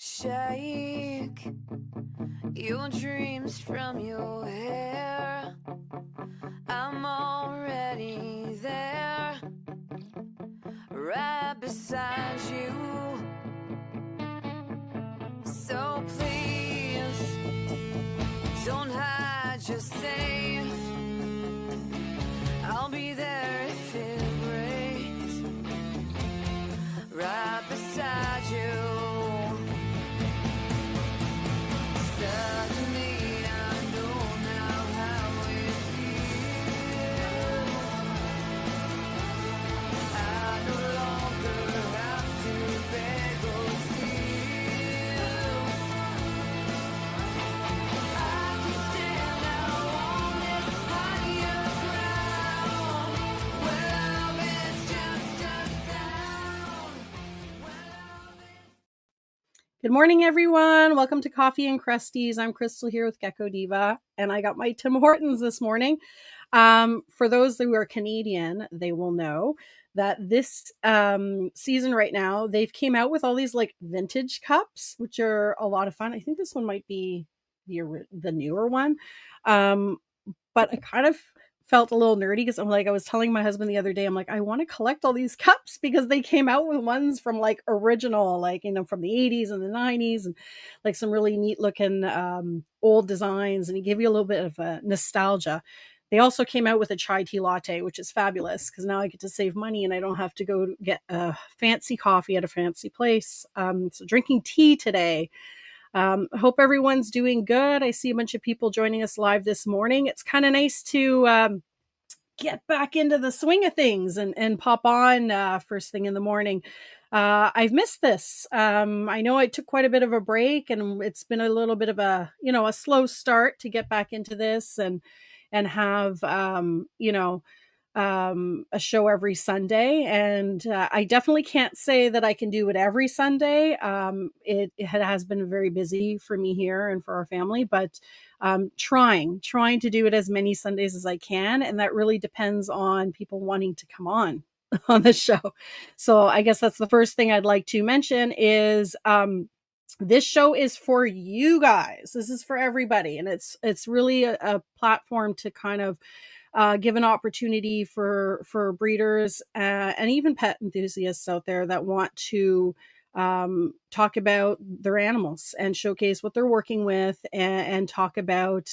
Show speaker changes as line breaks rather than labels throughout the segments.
Shake your dreams from your hair. I'm already there, right beside you. So please, don't hide, just say I'll be there if it breaks, right beside you. Suddenly I know now how it feels. I no longer have to beg or steal. I can stand now on this higher ground, where love is just a sound.
Good morning, everyone. Welcome to Coffee and Cresties. I'm Crystal here with Gecko Diva, and I got my Tim Hortons this morning. For those who are Canadian, they will know that this season right now, they've came out with all these like vintage cups, which are a lot of fun. I think this one might be the newer one. But I kind of felt a little nerdy because I was telling my husband the other day, I'm like, I want to collect all these cups because they came out with ones from like original, from the 80s and the 90s, and like some really neat looking old designs, and it gave you a little bit of a nostalgia. They also came out with a chai tea latte, which is fabulous because now I get to save money and I don't have to go get a fancy coffee at a fancy place. So drinking tea today. Hope everyone's doing good. I see a bunch of people joining us live this morning. It's kind of nice to get back into the swing of things and pop on first thing in the morning. I've missed this. I know I took quite a bit of a break, and it's been a little bit of a slow start to get back into this and have a show every Sunday. And I definitely can't say that I can do it every Sunday. It has been very busy for me here and for our family, but trying to do it as many Sundays as I can. And that really depends on people wanting to come on the show. So I guess that's the first thing I'd like to mention is this show is for you guys. This is for everybody. And it's really a platform to kind of give an opportunity for breeders and even pet enthusiasts out there that want to talk about their animals and showcase what they're working with and talk about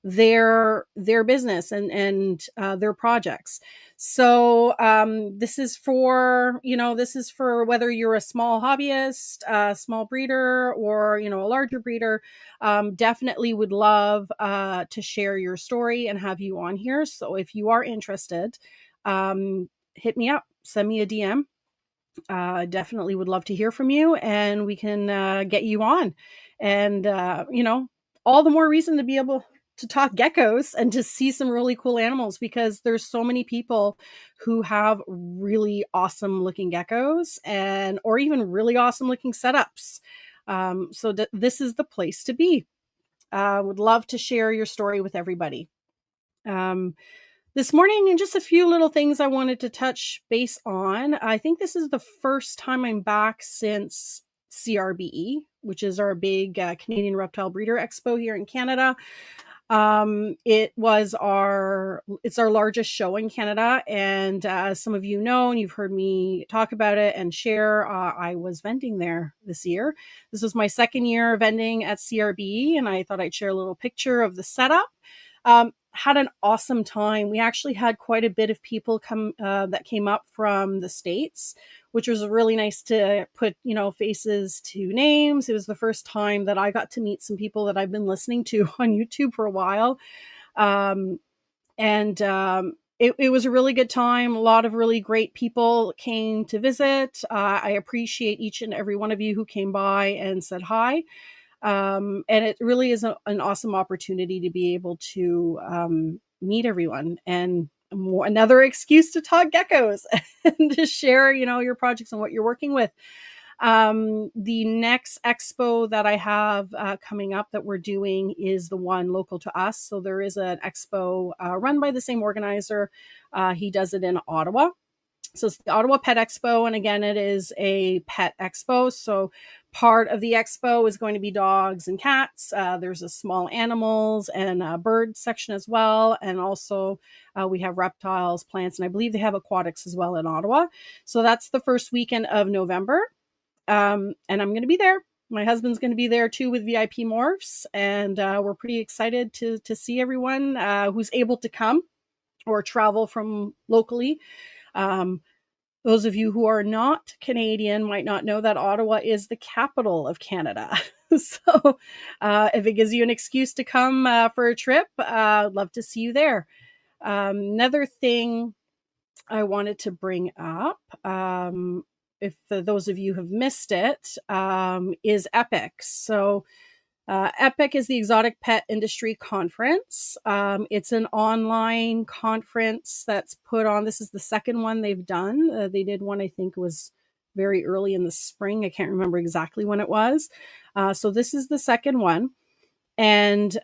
their business and their projects. So this is for whether you're a small hobbyist, a small breeder, or a larger breeder. Definitely would love to share your story and have you on here. So if you are interested, hit me up, send me a DM. Definitely would love to hear from you, and we can get you on. And all the more reason to be able to talk geckos and to see some really cool animals, because there's so many people who have really awesome looking geckos or even really awesome looking setups. So this is the place to be. Would love to share your story with everybody. This morning, and just a few little things I wanted to touch base on. I think this is the first time I'm back since CRBE, which is our big Canadian Reptile Breeder Expo here in Canada. It's our largest show in Canada, and as some of you know, and you've heard me talk about it and share, I was vending there this year. This was my second year vending at CRBE, and I thought I'd share a little picture of the setup. Had an awesome time. We actually had quite a bit of people that came up from the States, which was really nice to put, faces to names. It was the first time that I got to meet some people that I've been listening to on YouTube for a while. It was a really good time. A lot of really great people came to visit. I appreciate each and every one of you who came by and said hi. And it really is an awesome opportunity to be able to meet everyone, and another excuse to talk geckos and to share, your projects and what you're working with. The next expo that I have coming up that we're doing is the one local to us. So there is an expo run by the same organizer. He does it in Ottawa. So it's the Ottawa Pet Expo. And again, it is a pet expo. So part of the expo is going to be dogs and cats. There's a small animals and a bird section as well. And also we have reptiles, plants, and I believe they have aquatics as well in Ottawa. So that's the first weekend of November. And I'm going to be there. My husband's going to be there too with VIP Morphs. And we're pretty excited to see everyone who's able to come or travel from locally. Those of you who are not Canadian might not know that Ottawa is the capital of Canada. So if it gives you an excuse to come for a trip, I'd love to see you there. Another thing I wanted to bring up, if those of you have missed it, is EPIC. So EPIC is the Exotic Pet Industry Conference. It's an online conference that's put on. This is the second one they've done. They did one, I think, was very early in the spring. I can't remember exactly when it was. So this is the second one. And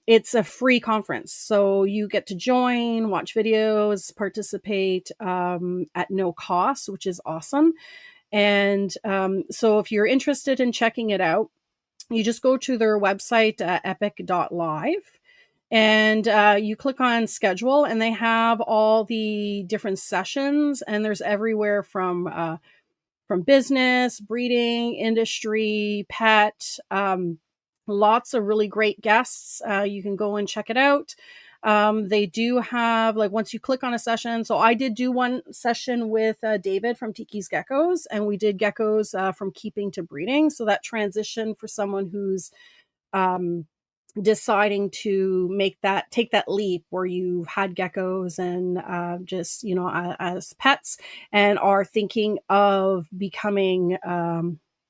it's a free conference. So you get to join, watch videos, participate at no cost, which is awesome. And so if you're interested in checking it out, you just go to their website, epic.live, and you click on schedule, and they have all the different sessions, and there's everywhere from business, breeding, industry, pet, lots of really great guests. You can go and check it out. They do have, like, once you click on a session. So I did do one session with David from Tiki's Geckos, and we did geckos from keeping to breeding. So that transition for someone who's deciding to take that leap where you've had geckos and just, as pets and are thinking of becoming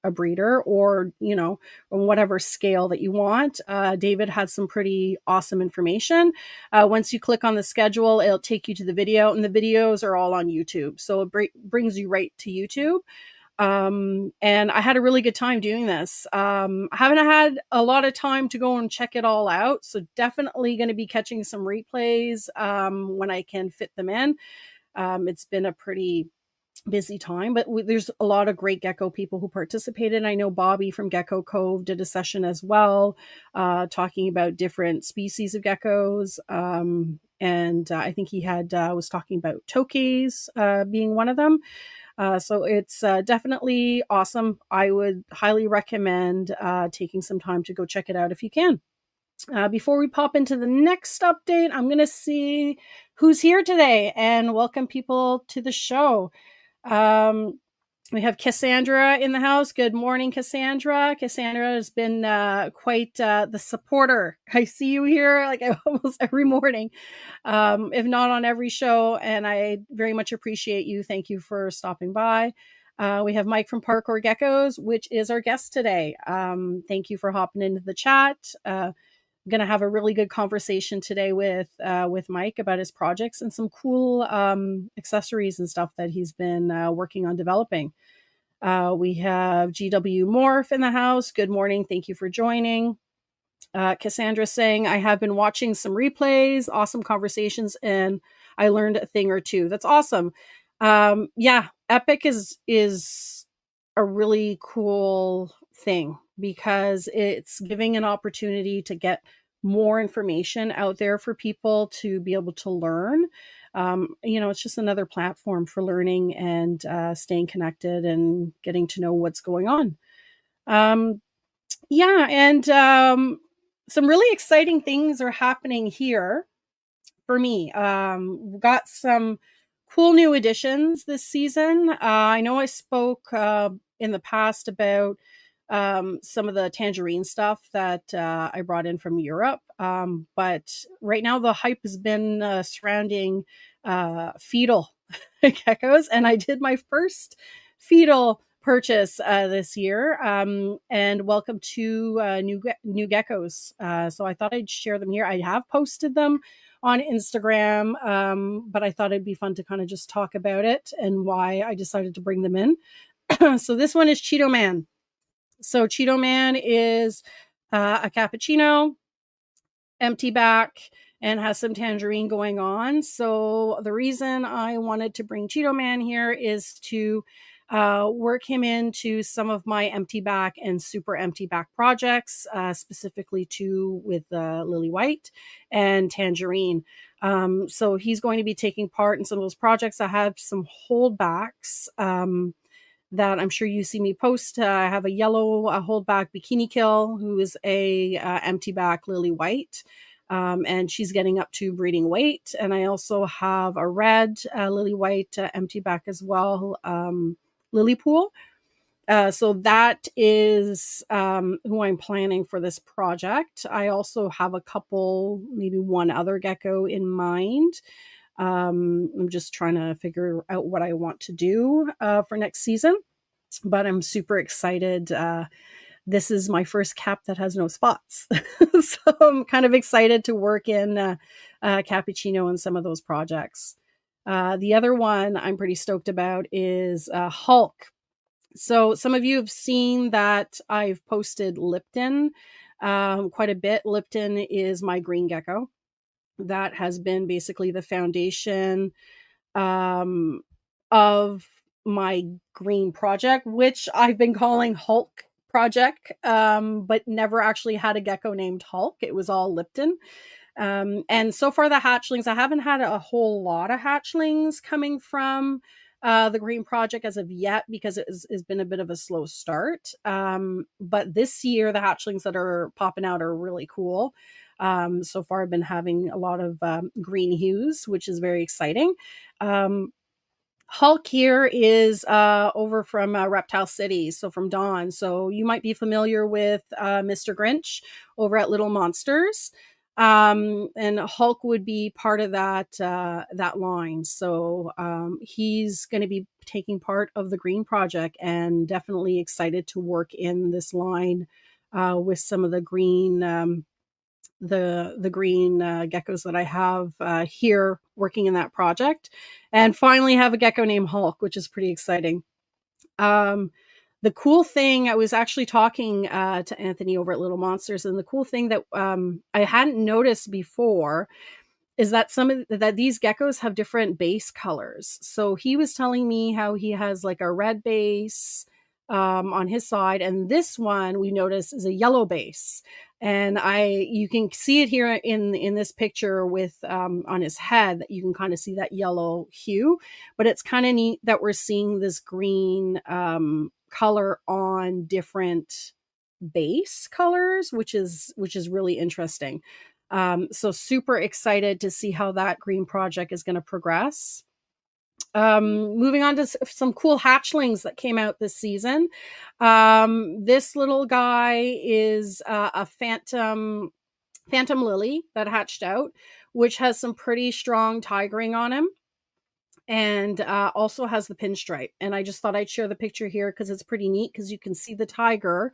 a breeder or, on whatever scale that you want. David had some pretty awesome information. Once you click on the schedule, it'll take you to the video, and the videos are all on YouTube. So it brings you right to YouTube. And I had a really good time doing this. I haven't had a lot of time to go and check it all out. So definitely going to be catching some replays when I can fit them in. It's been a pretty busy time, but there's a lot of great gecko people who participated. I know Bobby from Gecko Cove did a session as well, talking about different species of geckos. And I think he was talking about tokies being one of them. So it's definitely awesome. I would highly recommend taking some time to go check it out if you can. Before we pop into the next update, I'm going to see who's here today and welcome people to the show. We have Cassandra in the house. Good morning, Cassandra. Cassandra has been quite the supporter. I see you here like almost every morning, if not on every show, and I very much appreciate you. Thank you for stopping by. We have Mike from Parkour Geckos, which is our guest today. Thank you for hopping into the chat. I'm going to have a really good conversation today with Mike about his projects and some cool accessories and stuff that he's been working on developing. We have GW Morph in the house. Good morning. Thank you for joining. Cassandra saying, I have been watching some replays, awesome conversations, and I learned a thing or two. That's awesome. Yeah, Epic is a really cool thing because it's giving an opportunity to get more information out there for people to be able to learn. It's just another platform for learning and staying connected and getting to know what's going on. Some really exciting things are happening here for me. We've got some cool new additions this season. I know I spoke in the past about some of the tangerine stuff that I brought in from Europe. But right now the hype has been surrounding fetal geckos, and I did my first fetal purchase this year. And welcome to new geckos. So I thought I'd share them here. I have posted them on Instagram, but I thought it'd be fun to kind of just talk about it and why I decided to bring them in. So this one is Cheeto Man. So Cheeto Man is a cappuccino, empty back, and has some tangerine going on. So the reason I wanted to bring Cheeto Man here is to work him into some of my empty back and super empty back projects, specifically with Lily White and Tangerine. So he's going to be taking part in some of those projects. I have some holdbacks that I'm sure you see me post. I have a yellow holdback bikini kill who is a empty back Lily White. And she's getting up to breeding weight. And I also have a red Lily White empty back as well, Lily Pool. So that is who I'm planning for this project. I also have a couple, maybe one other gecko in mind. I'm just trying to figure out what I want to do for next season, but I'm super excited. This is my first cap that has no spots. So I'm kind of excited to work in cappuccino and some of those projects. The other one I'm pretty stoked about is Hulk. So some of you have seen that I've posted Lipton quite a bit. Lipton is my green gecko. That has been basically the foundation of my green project, which I've been calling Hulk project, but never actually had a gecko named Hulk. It was all Lipton. And so far, the hatchlings, I haven't had a whole lot of hatchlings coming from the green project as of yet because it's been a bit of a slow start. But this year, the hatchlings that are popping out are really cool. So far, I've been having a lot of green hues, which is very exciting. Hulk here is over from Reptile City, so from Dawn. So you might be familiar with Mr. Grinch over at Little Monsters. And Hulk would be part of that line. So he's going to be taking part of the Green Project, and definitely excited to work in this line with some of the green green geckos that I have here working in that project, and finally have a gecko named Hulk, which is pretty exciting. The cool thing, I was actually talking to Anthony over at Little Monsters, and the cool thing that I hadn't noticed before is that that these geckos have different base colors. So he was telling me how he has like a red base on his side, and this one we notice is a yellow base. And you can see it here in this picture with on his head, that you can kind of see that yellow hue. But it's kind of neat that we're seeing this green color on different base colors, which is really interesting. So super excited to see how that green project is going to progress. Moving on to some cool hatchlings that came out this season. This little guy is a phantom lily that hatched out, which has some pretty strong tigering on him, and also has the pinstripe. And I just thought I'd share the picture here because it's pretty neat, because you can see the tiger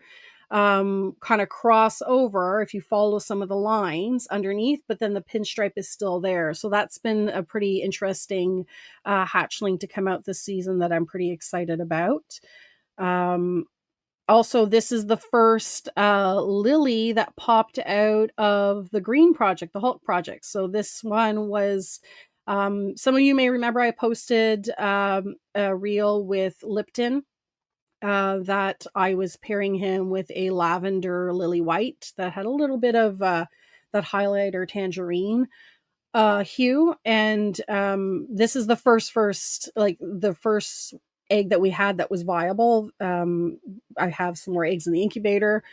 kind of cross over if you follow some of the lines underneath, but then the pinstripe is still there. So that's been a pretty interesting hatchling to come out this season that I'm pretty excited about. Also, this is the first lily that popped out of the green project, the Hulk project. So this one was, some of you may remember I posted a reel with Lipton that I was pairing him with a lavender Lily White that had a little bit of that highlighter tangerine hue. And this is the first egg that we had that was viable. I have some more eggs in the incubator.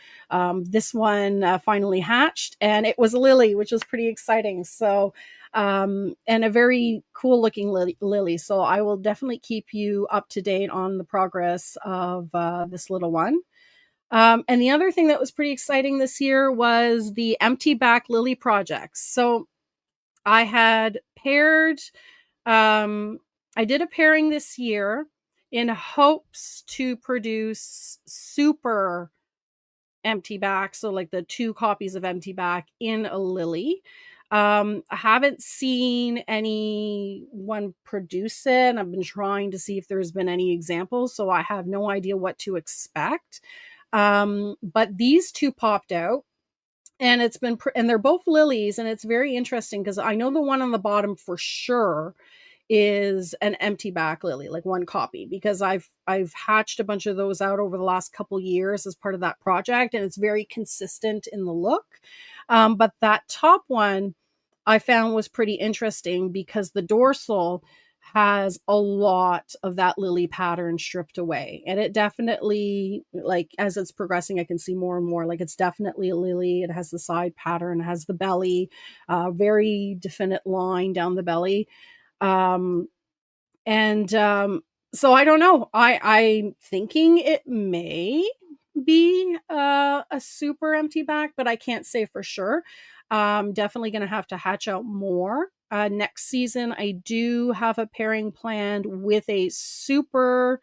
This one finally hatched, and it was a lily, which was pretty exciting. So and a very cool looking lily. So I will definitely keep you up to date on the progress of this little one. And the other thing that was pretty exciting this year was the empty back lily projects. So I had paired, I did a pairing this year in hopes to produce super empty back. So like the 2 copies of empty back in a lily. I haven't seen anyone produce it, and I've been trying to see if there's been any examples, so I have no idea what to expect. But these 2 popped out, and it's been and they're both lilies, and it's very interesting because I know the one on the bottom for sure is an empty back lily, like one copy, because I've hatched a bunch of those out over the last couple years as part of that project, and it's very consistent in the look. But that top one I found was pretty interesting because the dorsal has a lot of that lily pattern stripped away, and it definitely, like, as it's progressing, I can see more and more, like, it's definitely a lily. It has the side pattern, it has the belly, very definite line down the belly. um and So I don't know, I'm thinking it may be a super empty back, but I can't say for sure. Definitely gonna have to hatch out more next season. I do have a pairing planned with a super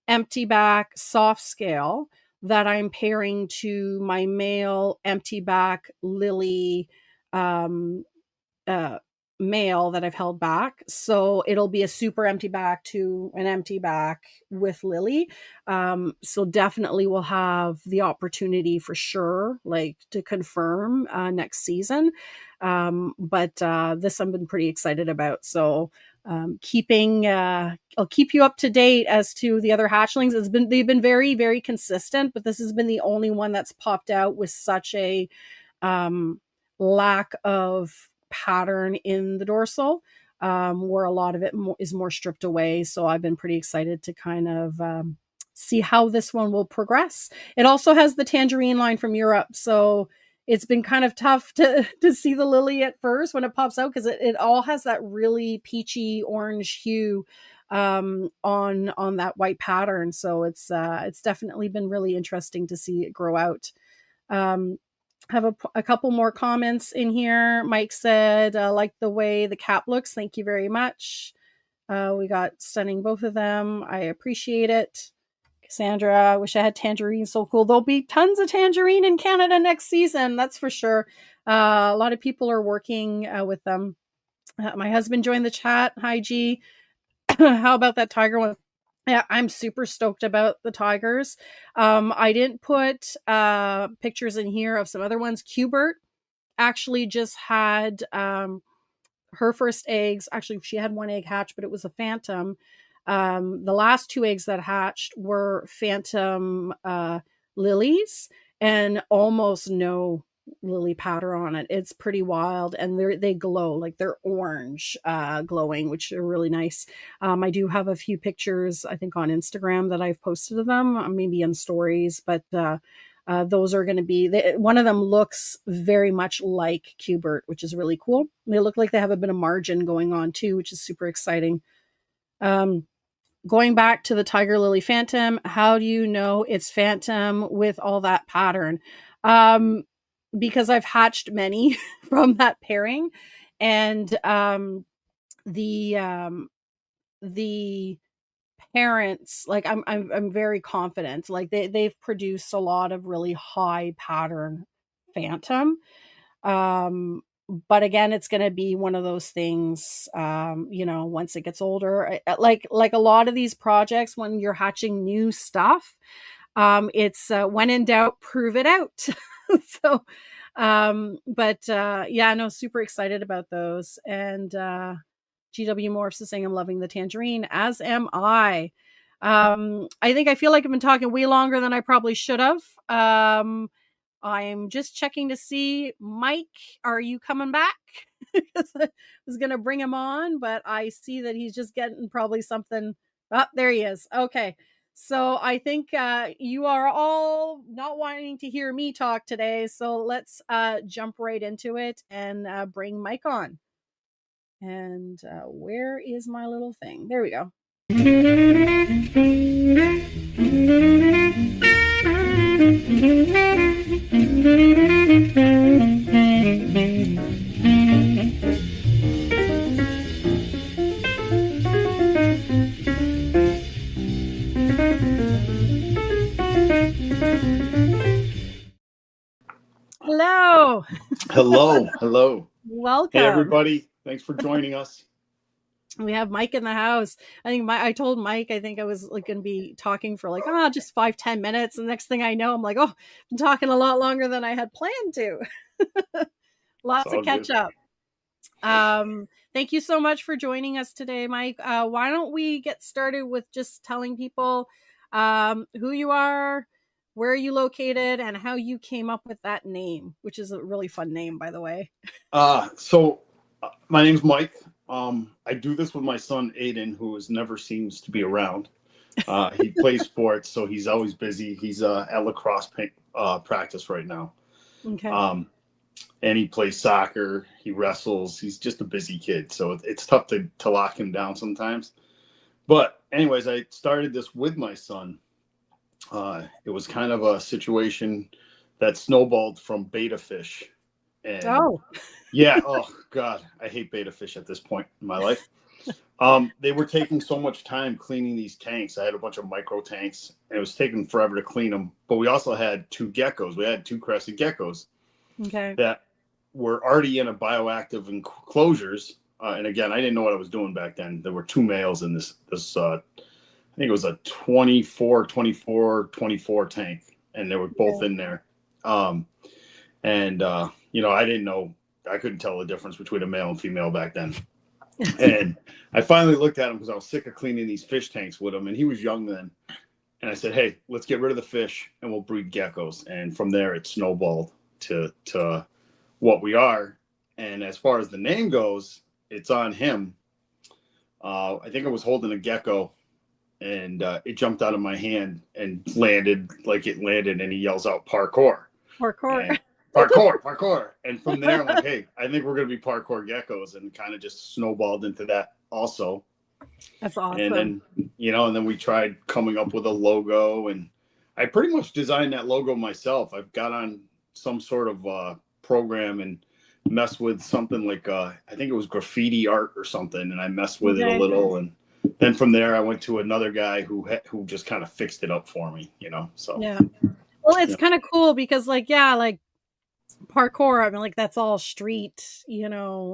empty back soft scale that I'm pairing to my male empty back lily um uh, male that I've held back. So it'll be a super empty back to an empty back with Lily. So definitely we'll have the opportunity for sure, like, to confirm next season. But this I've been pretty excited about. So I'll keep you up to date as to the other hatchlings. They've been very, very consistent, but this has been the only one that's popped out with such a um, lack of pattern in the dorsal, where a lot of it is more stripped away. So I've been pretty excited to kind of see how this one will progress. It also has the tangerine line from Europe, so it's been kind of tough to see the lily at first when it pops out, because it all has that really peachy orange hue on that white pattern. So it's definitely been really interesting to see it grow out. um have a couple more comments in here. Mike said, like the way the cap looks. Thank you very much. We got stunning, both of them. I appreciate it. Cassandra, I wish I had tangerine. So cool. There'll be tons of tangerine in Canada next season. That's for sure. A lot of people are working with them. My husband joined the chat. Hi, G. How about that tiger one? Yeah, I'm super stoked about the tigers. I didn't put pictures in here of some other ones. Qbert actually just had her first eggs. Actually, she had one egg hatch, but it was a phantom. The last two eggs that hatched were phantom lilies, and almost no lily powder on it. It's pretty wild, and they glow, like they're orange glowing, which are really nice. I do have a few pictures, I think, on Instagram that I've posted of them, maybe in stories, but those are going to be, one of them looks very much like Qbert, which is really cool. They look like they have a bit of margin going on too, which is super exciting. Going back to the tiger lily phantom, how do you know it's phantom with all that pattern? Because I've hatched many from that pairing, and the parents, like, I'm very confident, like they've produced a lot of really high pattern phantom. um but again, it's going to be one of those things, once it gets older, like a lot of these projects, when you're hatching new stuff, it's when in doubt, prove it out. So but yeah, no, super excited about those. And GW Morphs is saying, I'm loving the tangerine, as am I. I think I feel like I've been talking way longer than I probably should have. I'm just checking to see, Mike, are you coming back? Because I was going to bring him on, but I see that he's just getting probably something. Oh, there he is. Okay. So I think you are all not wanting to hear me talk today. So let's jump right into it and bring Mike on. And where is my little thing? There we go. Hello.
Hello.
Welcome.
Hey, everybody. Thanks for joining us.
We have Mike in the house. I told Mike, I think I was like going to be talking for like, just 5-10 minutes. And the next thing I know, I'm like, I'm talking a lot longer than I had planned to. Lots of catch up. Thank you so much for joining us today, Mike. Why don't we get started with just telling people who you are, where are you located, and how you came up with that name, which is a really fun name, by the way.
My name's Mike. I do this with my son, Aiden, who never seems to be around. He plays sports, so he's always busy. He's at lacrosse practice right now.
Okay.
And he plays soccer. He wrestles. He's just a busy kid, so it's tough to lock him down sometimes. But anyways, I started this with my son. It was kind of a situation that snowballed from beta fish. And yeah, oh God, I hate beta fish at this point in my life. They were taking so much time cleaning these tanks. I had a bunch of micro tanks, and it was taking forever to clean them. But we also had 2 geckos. We had 2 crested geckos that were already in a bioactive enclosures. And again, I didn't know what I was doing back then. There were 2 males in this I think it was a 24 tank, and they were both in there. You know, I didn't know, I couldn't tell the difference between a male and female back then. And I finally looked at him because I was sick of cleaning these fish tanks with him, and he was young then. And I said, hey, let's get rid of the fish and we'll breed geckos. And from there, it snowballed to what we are. And as far as the name goes, it's on him. I think I was holding a gecko, and it jumped out of my hand and landed like it landed, and he yells out, parkour.
Parkour.
Parkour. And from there, I'm like, hey, I think we're going to be Parkour Geckos, and kind of just snowballed into that also.
That's awesome.
And then, you know, and then we tried coming up with a logo, and I pretty much designed that logo myself. I've got on some sort of program and messed with something like, I think it was graffiti art or something, and I messed with it a little. And then from there, I went to another guy who just kind of fixed it up for me, you know? So,
yeah. Well, it's kind of cool because like parkour, I mean, like that's all street, you know,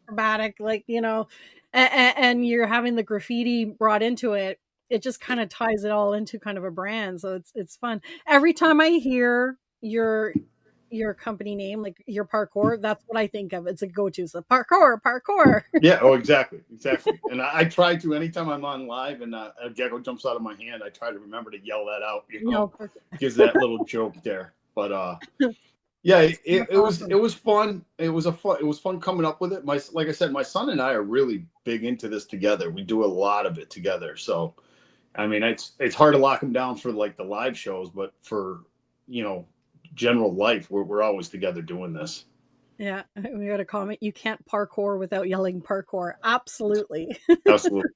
acrobatic, like, you know, and you're having the graffiti brought into it. It just kind of ties it all into kind of a brand. So it's fun. Every time I hear your company name, like your parkour, that's what I think of. It's a go-to. So parkour.
Yeah. Oh, exactly. And I try to, anytime I'm on live and a gecko jumps out of my hand, I try to remember to yell that out, you know, gives that little joke there. But yeah, it was fun. It was fun coming up with it. Like I said, my son and I are really big into this together. We do a lot of it together. So, I mean, it's hard to lock him down for like the live shows, but for, you know, general life, we're always together doing this.
Yeah, we got a comment. You can't parkour without yelling parkour. Absolutely.
Absolutely.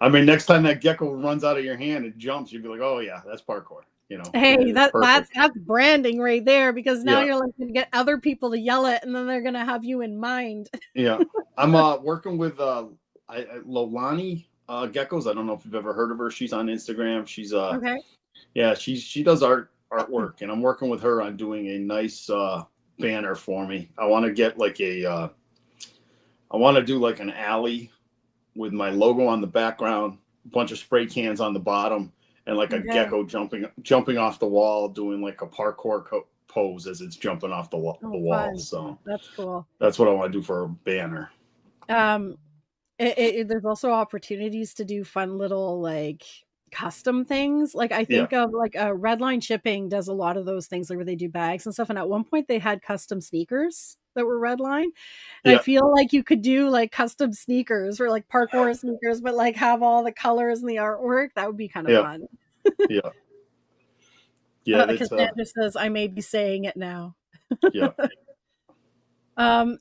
I mean, next time that gecko runs out of your hand and jumps, you'd be like, oh yeah, that's parkour. You know,
hey, that's branding right there, because now you're like going to get other people to yell it, and then they're going to have you in mind.
Yeah, I'm working with Lolani Geckos. I don't know if you've ever heard of her. She's on Instagram. She's yeah, she does artwork, and I'm working with her on doing a nice banner for me. I want to get like I want to do like an alley with my logo on the background, a bunch of spray cans on the bottom, and like a gecko jumping off the wall, doing like a parkour pose as it's jumping off the wall.
Fun.
So
that's cool.
That's what I want to do for a banner.
There's also opportunities to do fun little like custom things. Like I think of like Redline Shipping does a lot of those things, like where they do bags and stuff. And at one point they had custom sneakers that were Redline. And I feel like you could do like custom sneakers or like parkour sneakers, but like have all the colors and the artwork. That would be kind of fun. Because Sandra says I may be saying it now.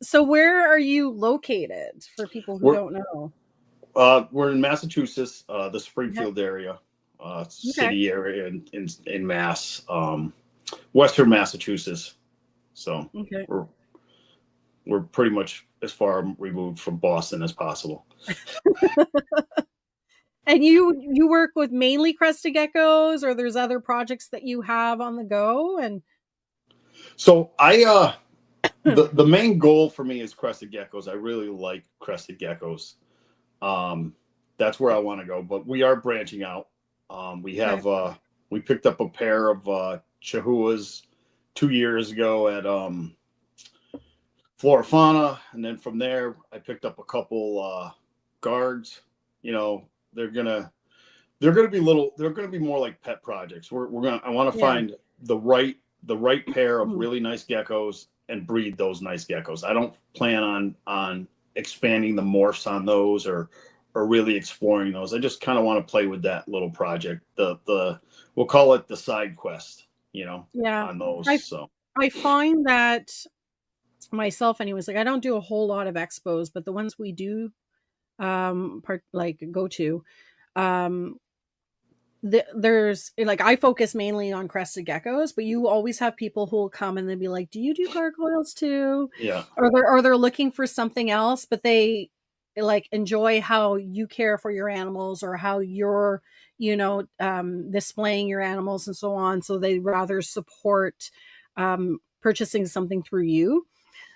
So where are you located for people who don't know?
We're in Massachusetts, the Springfield area, city area in Mass, Western Massachusetts. So we're pretty much as far removed from Boston as possible.
And you work with mainly crested geckos, or there's other projects that you have on the go? And
so I the main goal for me is crested geckos. I really like crested geckos. That's where I want to go, but we are branching out. We have we picked up a pair of Chihuahuas 2 years ago at flora fauna, and then from there I picked up a couple guards. You know, they're gonna be more like pet projects. I want to
Yeah.
find the right pair of really nice geckos and breed those nice geckos. I don't plan on expanding the morphs on those or really exploring those. I just kind of want to play with that little project. The we'll call it the side quest, you know,
Yeah.
on those.
I
So
I find that myself anyways, like I don't do a whole lot of expos, but the ones we do go to, um there's like I focus mainly on crested geckos, but you always have people who will come and they'll be like, "Do you do gargoyles too?"
yeah,
Or they're looking for something else, but they like enjoy how you care for your animals or how you're, displaying your animals and so on. So they rather support purchasing something through you.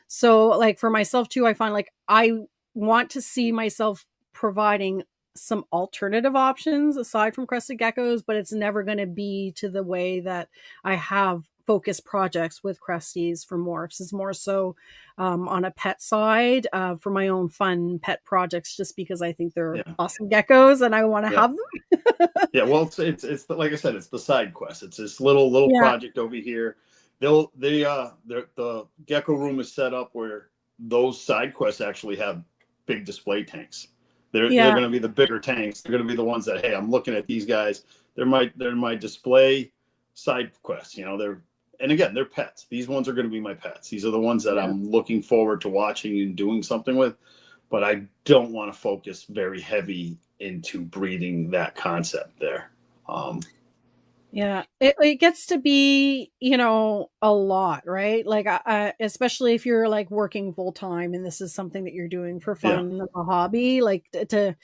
So, like for myself too, I find like I want to see myself providing some alternative options aside from crested geckos, but it's never going to be to the way that I have focused projects with cresties for morphs. It's more so on a pet side for my own fun pet projects, just because I think they're
yeah,
awesome geckos and I want to
yeah.
have them.
Yeah, well, it's like I said, it's the side quest. It's this little
Yeah,
project over here. The gecko room is set up where those side quests actually have big display tanks. They're
yeah,
going to be the bigger tanks. They're going to be the ones that, hey, I'm looking at these guys. They're my display side quests. You know, they're pets. These ones are going to be my pets. These are the ones that
yeah.
I'm looking forward to watching and doing something with. But I don't want to focus very heavy into breeding that concept there. Um,
Yeah, it gets to be, a lot, right? Like, especially if you're like working full time and this is something that you're doing for
yeah,
fun, a hobby, like to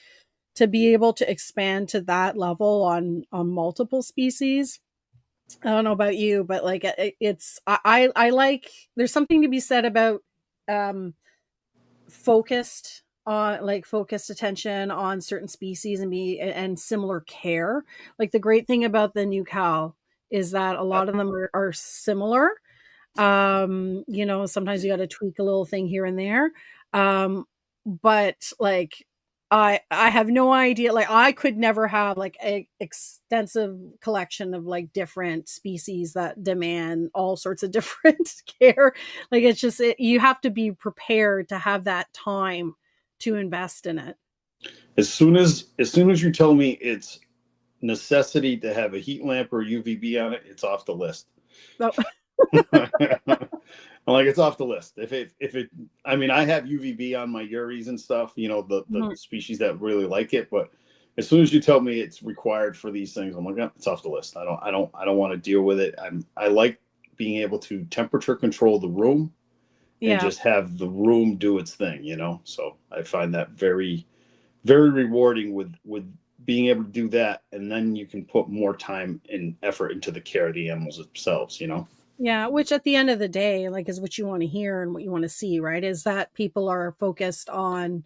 be able to expand to that level on multiple species. I don't know about you, but like I like there's something to be said about um focused attention on certain species and similar care. Like the great thing about the new cow is that a lot of them are similar. Sometimes you got to tweak a little thing here and there. But like I have no idea, like I could never have like a extensive collection of like different species that demand all sorts of different care. Like it's just you have to be prepared to have that time to invest in it.
as soon as you tell me it's necessity to have a heat lamp or UVB on it, it's off the list.
So,
I'm like, it's off the list. If it, I mean, I have UVB on my Uris and stuff, you know, the
mhm,
species that really like it. But as soon as you tell me it's required for these things, I'm like, oh, it's off the list. I don't want to deal with it. I like being able to temperature control the room and
yeah.
just have the room do its thing, you know. So I find that very, very rewarding with being able to do that, and then you can put more time and effort into the care of the animals themselves, you know.
Yeah, which at the end of the day, like is what you want to hear and what you want to see, right? Is that people are focused on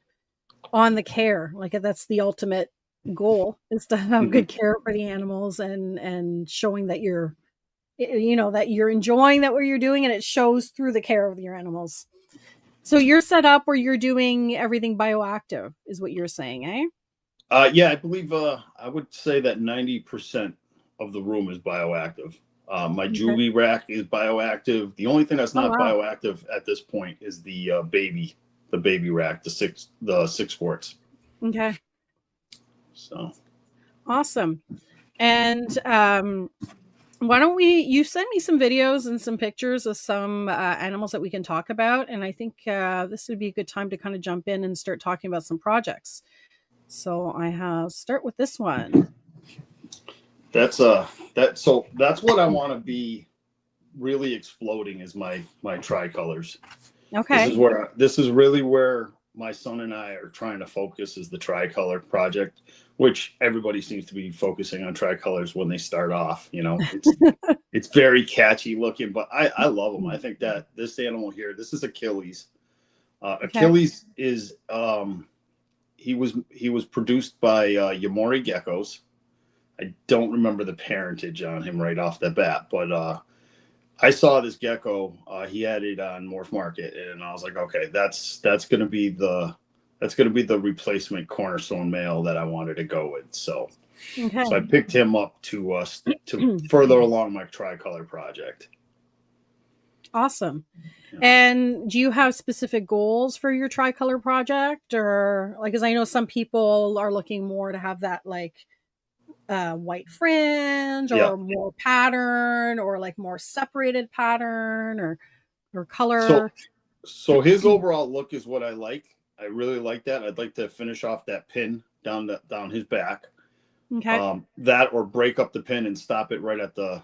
the care. Like that's the ultimate goal is to have
Mhm.
good care for the animals and showing that that you're enjoying that what you're doing and it shows through the care of your animals. So you're set up where you're doing everything bioactive is what you're saying, eh?
Yeah, I believe I would say that 90% of the room is bioactive. My
Okay.
juvie rack is bioactive. The only thing that's
Oh
not
wow.
bioactive at this point is the baby rack, the six quarts.
Okay.
So
Awesome. And why don't you send me some videos and some pictures of some animals that we can talk about? And I think this would be a good time to kind of jump in and start talking about some projects. So I have start with this one.
that's what I want to be really exploding is my tricolors.
Okay.
This is really where my son and I are trying to focus is the tricolor project, which everybody seems to be focusing on tricolors when they start off. You know, it's very catchy looking, but I love them. I think that this animal here, this is Achilles.
Okay.
Achilles is he was produced by Yamori Geckos. I don't remember the parentage on him right off the bat, but I saw this gecko. He had it on Morph Market, and I was like, okay, that's gonna be the replacement cornerstone male that I wanted to go with. So
Okay.
I picked him up to further along my tricolor project.
Awesome.
Yeah.
And do you have specific goals for your tricolor project, or like, because I know some people are looking more to have that like white fringe
Yeah.
or more pattern or like more separated pattern or
So
color.
so his overall look is what I like. I really like that. I'd like to finish off that pin down his back.
Okay.
That or break up the pin and stop it right at the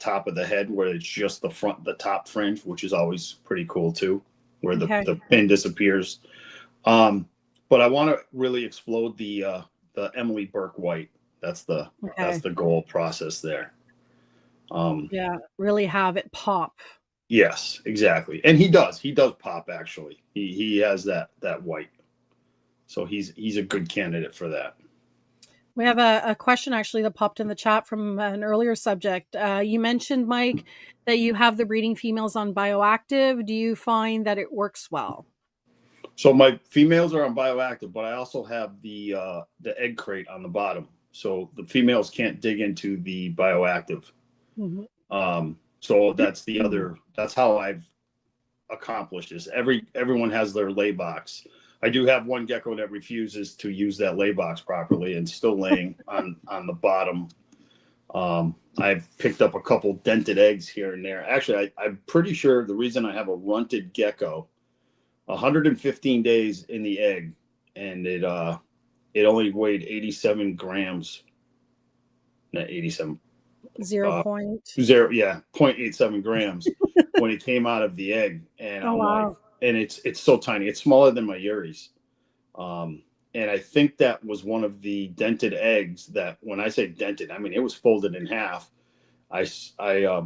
top of the head where it's just the top fringe, which is always pretty cool too, where
Okay.
the pin disappears. But I want to really explode the Emily Burke white. That's the goal process there.
Yeah, really have it pop.
Yes, exactly. And he does pop actually. He has that white. So he's a good candidate for that.
We have a question actually that popped in the chat from an earlier subject. You mentioned, Mike, that you have the breeding females on bioactive. Do you find that it works well?
So my females are on bioactive, but I also have the egg crate on the bottom, so the females can't dig into the bioactive. So that's how I've accomplished this. Everyone has their lay box. I do have one gecko that refuses to use that lay box properly and still laying on the bottom. I've picked up a couple dented eggs here and there. Actually, I'm pretty sure the reason I have a runted gecko, 115 days in the egg, and it only weighed 87 grams. Not 87. 0.87 grams when it came out of the egg, and I'm like, and it's so tiny. It's smaller than my Yuri's. And I think that was one of the dented eggs that, when I say dented, I mean it was folded in half. I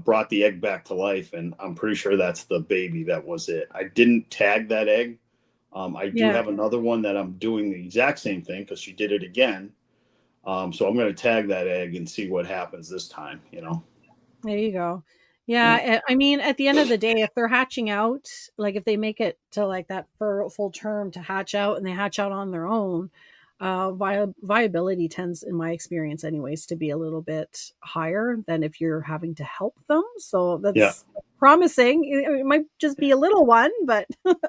brought the egg back to life, and I'm pretty sure that's the baby. That was it. I didn't tag that egg. I do have another one that I'm doing the exact same thing because she did it again. So I'm going to tag that egg and see what happens this time,
There you go. Yeah. I mean, at the end of the day, if they're hatching out, like if they make it to like that for full term to hatch out and they hatch out on their own, viability tends, in my experience anyways, to be a little bit higher than if you're having to help them. So that's promising. It might just be a little one, but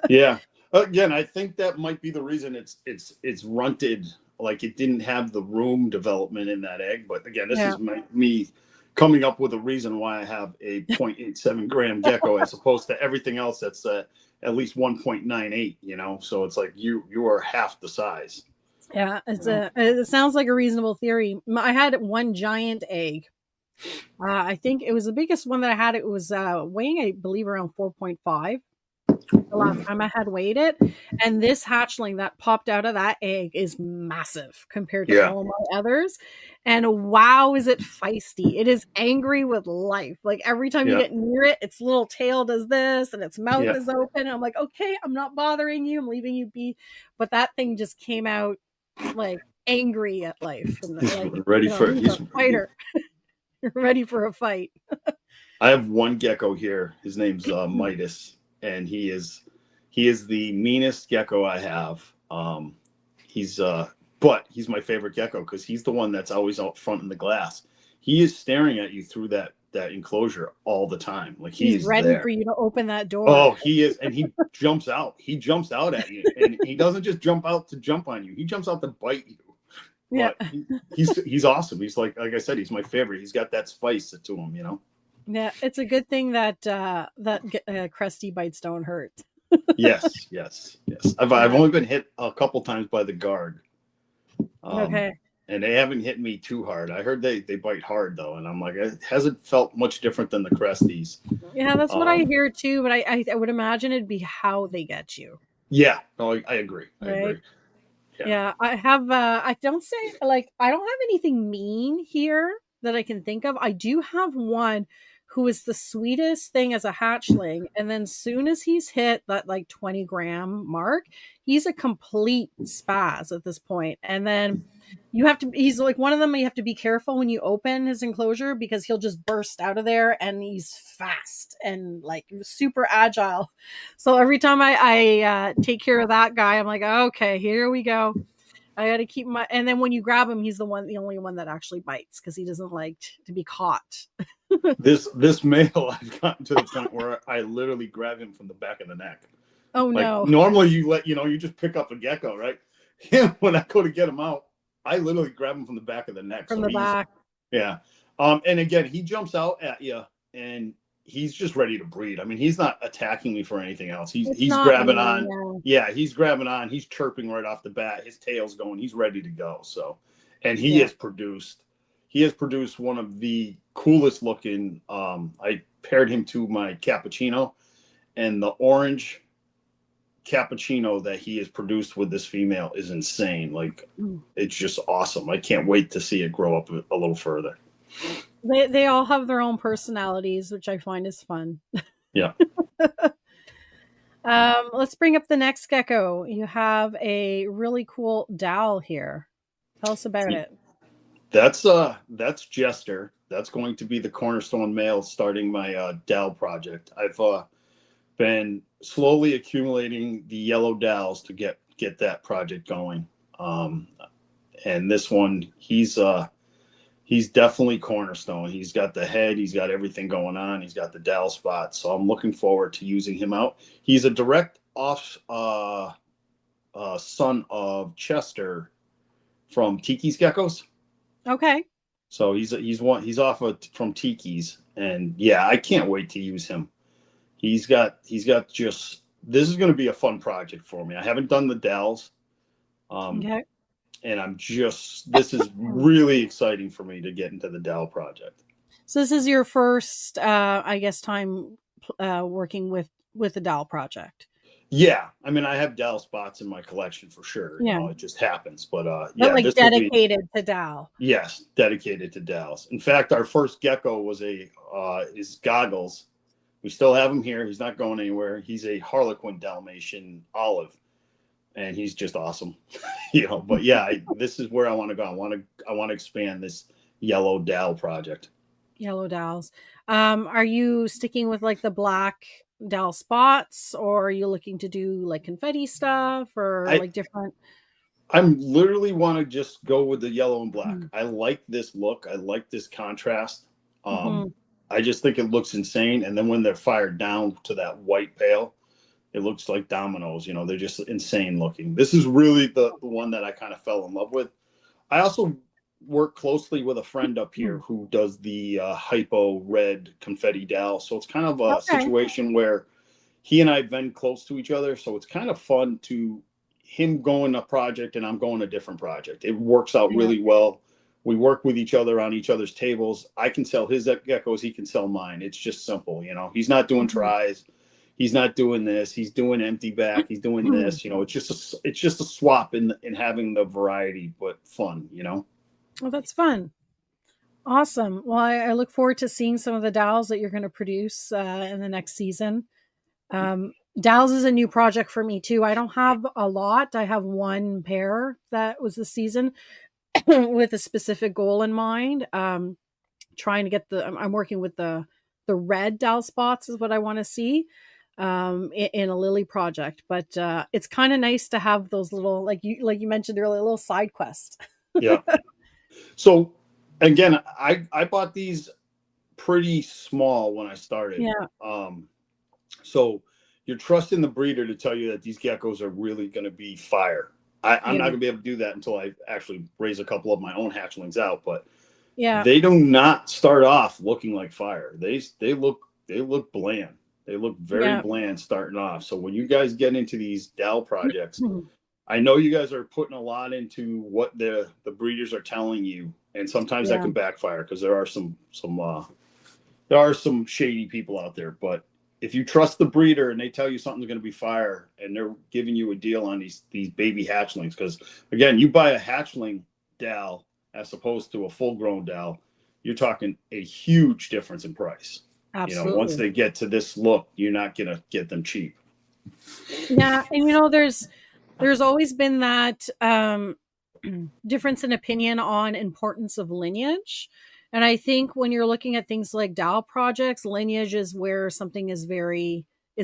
yeah. Again, I think that might be the reason it's runted. Like it didn't have the room development in that egg. But again, this is me coming up with a reason why I have a 0.87 gram gecko as opposed to everything else that's at least 1.98. So it's like you are half the size.
Yeah, it sounds like a reasonable theory. I had one giant egg. I think it was the biggest one that I had. It was weighing, I believe, around 4.5. The last time I had weighed it, and this hatchling that popped out of that egg is massive compared to all my others. And wow, is it feisty! It is angry with life. Like every time you get near it, its little tail does this, and its mouth is open. And I'm like, okay, I'm not bothering you. I'm leaving you be. But that thing just came out like angry at life, and like
ready for
he's a fighter. Ready for a fight.
I have one gecko here. His name's Midas, and he is the meanest gecko I have. But he's my favorite gecko because he's the one that's always out front in the glass. He is staring at you through that enclosure all the time. Like he's
ready
there
for you to open that door.
Oh, he is, and he jumps out. He jumps out at you, and he doesn't just jump out to jump on you. He jumps out to bite you. But he's awesome. He's like I said, he's my favorite. He's got that spice to him.
Yeah, it's a good thing that Cresty bites don't hurt.
Yes. I've only been hit a couple times by the guard.
Okay.
And they haven't hit me too hard. I heard they bite hard though, and I'm like, it hasn't felt much different than the Cresties.
Yeah, that's what I hear too. But I would imagine it'd be how they get you.
Yeah, no, I agree.
Right?
I agree.
Yeah, I have. I don't have anything mean here that I can think of. I do have one who is the sweetest thing as a hatchling, and then soon as he's hit that like 20 gram mark, he's a complete spaz at this point. And then You have to, he's like one of them, you have to be careful when you open his enclosure because he'll just burst out of there, and he's fast and like super agile. So every time I take care of that guy, I'm like, okay, here we go. I got to keep my, and then when you grab him, he's the only one that actually bites because he doesn't like to be caught.
This male, I've gotten to the point where I literally grab him from the back of the neck.
Oh
Like
no.
normally you just pick up a gecko, right? Him, when I go to get him out, I literally grab him from the back of the neck.
From
So
the back.
yeah. And again, he jumps out at you and he's just ready to breed. I mean, he's not attacking me for anything else. He's grabbing on. Yeah, he's grabbing on. He's chirping right off the bat. His tail's going. He's ready to go. So, and he has produced one of the coolest looking. I paired him to my cappuccino, and the orange cappuccino that he has produced with this female is insane. Like, it's just awesome. I can't wait to see it grow up a little further.
They all have their own personalities, which I find is fun.
Yeah.
Let's bring up the next gecko. You have a really cool dowel here. Tell us about it.
That's Jester. That's going to be the cornerstone male starting my dowel project. I've been slowly accumulating the yellow dowels to get that project going. And this one, he's definitely cornerstone. He's got the head, he's got everything going on, he's got the dowel spot. So I'm looking forward to using him out. He's a direct off son of Chester from Tiki's Geckos. Okay. So he's off from Tiki's, and yeah, I can't wait to use him. He's got just, this is going to be a fun project for me. I haven't done the dowels. Okay. And this is really exciting for me to get into the dowel project.
So this is your first, I guess, time working with the dowel project.
Yeah. I mean, I have dowel spots in my collection for sure. Yeah. It just happens. But yeah.
But like dedicated to dowel.
Yes. Dedicated to dowels. In fact, our first gecko was is Goggles. We still have him here. He's not going anywhere. He's a Harlequin Dalmatian olive. And he's just awesome, but yeah, this is where I want to go. I want to expand this yellow dowel project.
Yellow dowels. Are you sticking with like the black dowel spots, or are you looking to do like confetti stuff or like different?
I'm literally want to just go with the yellow and black. I like this look. I like this contrast. I just think it looks insane. And then when they're fired down to that white pail, it looks like dominoes. They're just insane looking. This is really the one that I kind of fell in love with. I also work closely with a friend up here who does the hypo red confetti dowel. So it's kind of a situation where he and I have been close to each other. So it's kind of fun to him going a project and I'm going a different project. It works out really well. We work with each other on each other's tables. I can sell his geckos. He can sell mine. It's just simple. He's not doing tries. He's not doing this. He's doing empty back. He's doing this. It's just a swap in having the variety, but fun.
Well, that's fun. Awesome. Well, I look forward to seeing some of the dowels that you're going to produce in the next season. Dowels is a new project for me too. I don't have a lot. I have one pair that was this season with a specific goal in mind. Trying to get I'm working with the red dowel spots is what I want to see. In a lily project, but it's kind of nice to have those little, like you mentioned earlier, little side quests.
Yeah. So again, I bought these pretty small when I started. Yeah. So you're trusting the breeder to tell you that these geckos are really going to be fire. I'm not going to be able to do that until I actually raise a couple of my own hatchlings out, but yeah, they do not start off looking like fire. They look bland. They look very bland starting off. So when you guys get into these dowel projects, I know you guys are putting a lot into what the breeders are telling you, and sometimes that can backfire because there are some shady people out there. But if you trust the breeder and they tell you something's going to be fire, and they're giving you a deal on these baby hatchlings, because again, you buy a hatchling dowel as opposed to a full-grown dowel, you're talking a huge difference in price. Absolutely. Once they get to this look, you're not going to get them cheap.
Yeah. And, there's always been that difference in opinion on importance of lineage. And I think when you're looking at things like DAO projects, lineage is where something is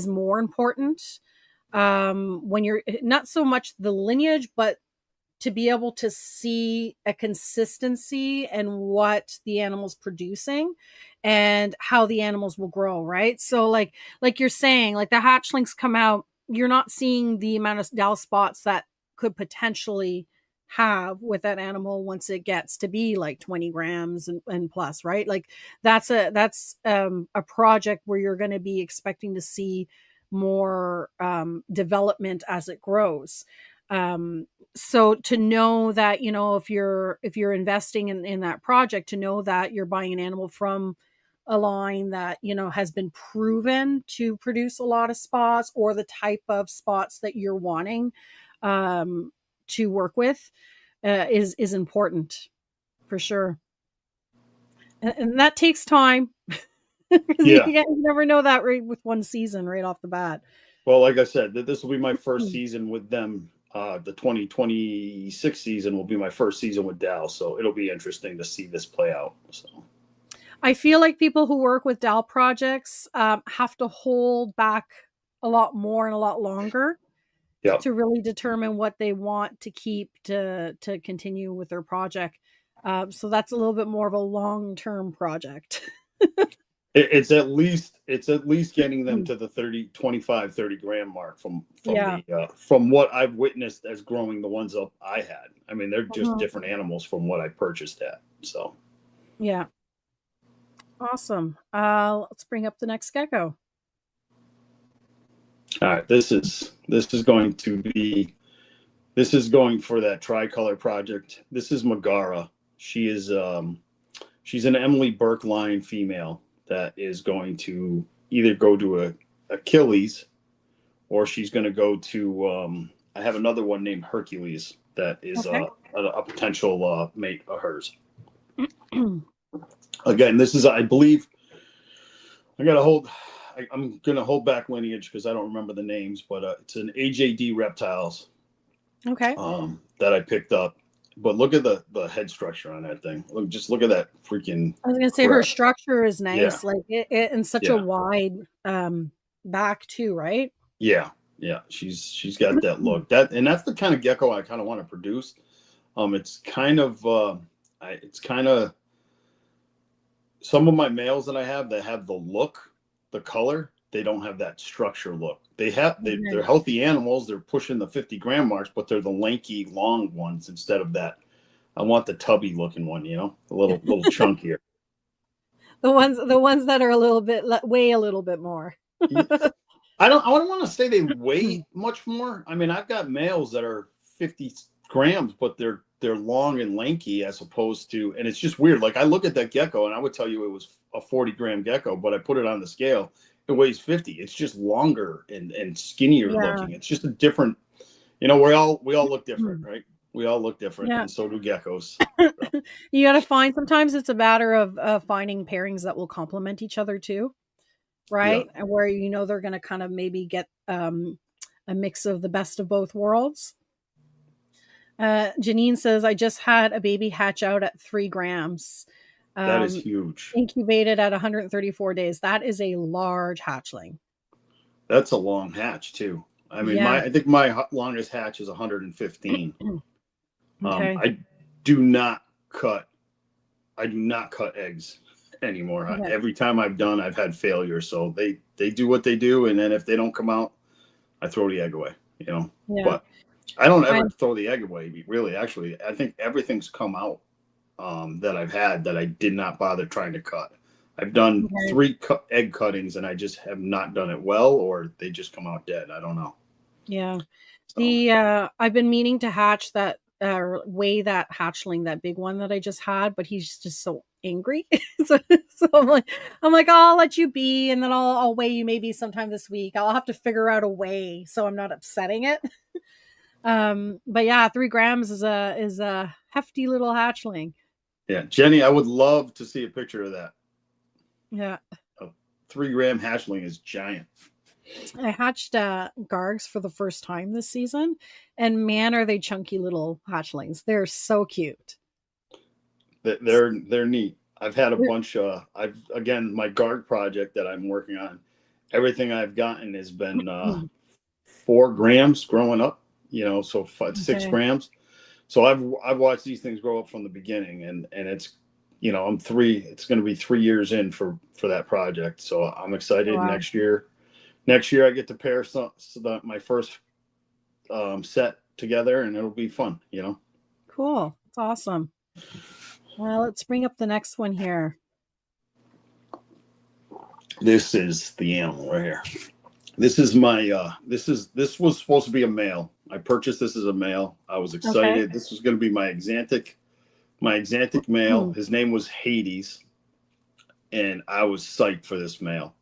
more important. When you're not so much the lineage, but to be able to see a consistency in what the animal's producing and how the animals will grow, right? So like you're saying, like the hatchlings come out, you're not seeing the amount of DAO spots that could potentially have with that animal once it gets to be like 20 grams and plus, right? Like that's a project where you're going to be expecting to see more development as it grows. So to know that, you know, if you're investing in that project, to know that you're buying an animal from a line that, you know, has been proven to produce a lot of spots, or the type of spots that you're wanting to work with, is important for sure. And that takes time. Because
Yeah.
you never know that right with one season right off the bat.
Well, like I said, this will be my first season with them. The 2026 season will be my first season with Dow, so it'll be interesting to see this play out. So
I feel like people who work with DAO projects have to hold back a lot more and a lot longer
yeah,
to really determine what they want to keep to continue with their project. So that's a little bit more of a long-term project.
it's at least getting them to the 30 gram mark from
Yeah.
the from what I've witnessed as growing the ones up I had. I mean, they're just different animals from what I purchased at. So
Yeah. Awesome. Let's bring up the next gecko.
all right, this is going for that tricolor project. This is Megara. She is she's an Emily Burke line female that is going to either go to a Achilles, or she's going to go to I have another one named Hercules that is
Okay.
a potential mate of hers. Again, this is, I believe, I'm going to hold back lineage because I don't remember the names, but it's an AJD reptiles
Okay.
that I picked up. But look at the head structure on that thing. Just look at that freaking.
I was gonna say her
crest.
structure is nice,
Yeah.
like it in such a wide back too, right?
Yeah, she's got that look. That's the kind of gecko I kind of want to produce. It's kind of some of my males that I have that have the look, the color. They don't have that structure look. They're healthy animals. They're pushing the 50 gram marks, but they're the lanky, long ones instead of that. I want the tubby looking one, you know, a little chunkier.
The ones that are a little bit weigh a little bit more.
I don't want to say they weigh much more. I mean, I've got males that are 50 grams, but they're long and lanky as opposed to, and it's just weird. Like I look at that gecko and I would tell you it was a 40 gram gecko, but I put it on the scale, it weighs 50. It's just longer and skinnier looking. It's just a different, you know, we all look different, right? We all look different, and so do geckos. So.
You got to find, sometimes it's a matter of finding pairings that will complement each other too, right?
Yeah.
And where, you know, they're going to kind of maybe get a mix of the best of both worlds. Janine says, I just had a baby hatch out at 3 grams.
That is huge.
Incubated at 134 days. That is a large hatchling.
That's a long hatch too. I mean, I think my longest hatch is 115.
Okay.
I do not cut eggs anymore.
Okay.
Every time I've done, I've had failure. So they do what they do, and then if they don't come out, I throw the egg away. You know, but I don't ever throw the egg away. Really, actually, I think everything's come out that I've had that I did not bother trying to cut. I've done 3 egg cuttings, and I just have not done it well, or they just come out dead. I don't know.
Yeah. So. I've been meaning to hatch that weigh that hatchling, that big one that I just had, but he's just so angry. so I'm like, oh, I'll let you be, and then I'll weigh you maybe sometime this week. I'll have to figure out a way so I'm not upsetting it. But yeah, 3 grams is a hefty little hatchling.
Yeah, Jenny, I would love to see a picture of that.
Yeah.
A 3 gram hatchling is giant.
I hatched gargs for the first time this season, and man, are they chunky little hatchlings. They're so cute.
They're neat. I've had a bunch. I've again my guard project that I'm working on. Everything I've gotten has been 4 grams growing up. So 6
Okay.
grams. So I've watched these things grow up from the beginning, and it's I'm 3. It's going to be 3 years in for that project. So I'm excited.
Wow.
Next year I get to pair my first set together, and it'll be fun.
Cool. It's awesome. Well, let's bring up the next one here.
This is the animal right here. This is my this was supposed to be a male. I purchased this as a male. I was excited.
Okay.
This was going to be my Xanthic male. His name was Hades, and I was psyched for this male.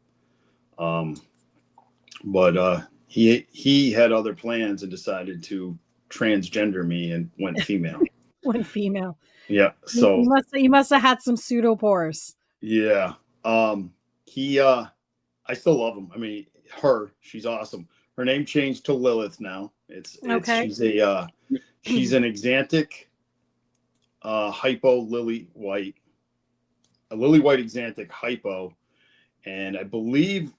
But he had other plans and decided to transgender me and went female.
One female.
Yeah. So
you must have had some pseudopores.
yeah. I still love him. I mean, she's awesome. Her name changed to Lilith now.
Okay.
She's an Xanthic hypo lily white. A lily white Xanthic hypo, and I believe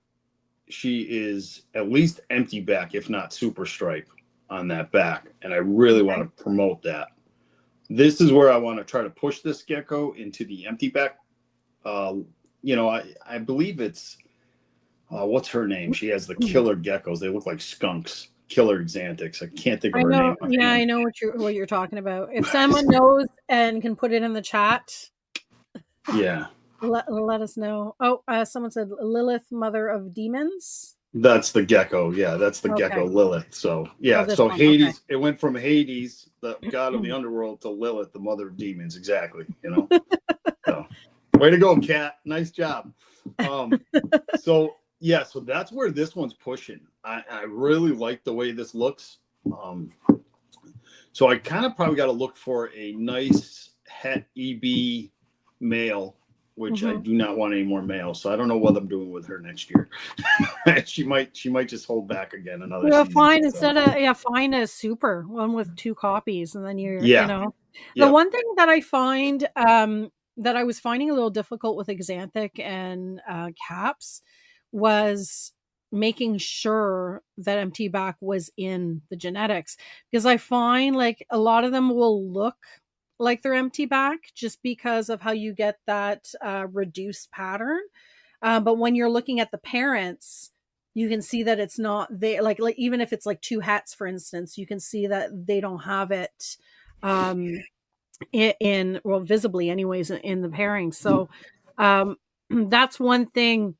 she is at least empty back, if not super stripe on that back. And I really want to promote that. This is where I want to try to push this gecko into the empty back. I believe it's what's her name? She has the killer geckos. They look like skunks. Killer Xanthics. I can't think of her name.
Yeah, I know what you're talking about. If someone knows and can put it in the chat,
yeah,
let us know. Oh, someone said Lilith, mother of demons.
That's the gecko. Yeah, that's the gecko Lilith. So yeah, so Hades. Okay. It went from Hades, the god of the underworld, to Lilith, the mother of demons. Exactly. So, way to go, Kat. Nice job. So that's where this one's pushing. I really like the way this looks. So I kind of probably got to look for a nice het EB male, which I do not want any more males. So I don't know what I'm doing with her next year. she might just hold back again another season.
Find a super one with 2 copies, and then
the
one thing that I find that I was finding a little difficult with Xanthic and caps was making sure that empty back was in the genetics, because I find like a lot of them will look like they're empty back just because of how you get that reduced pattern. But when you're looking at the parents, you can see that it's not there. Like even if it's like 2 hats, for instance, you can see that they don't have it visibly anyways in the pairing. So that's one thing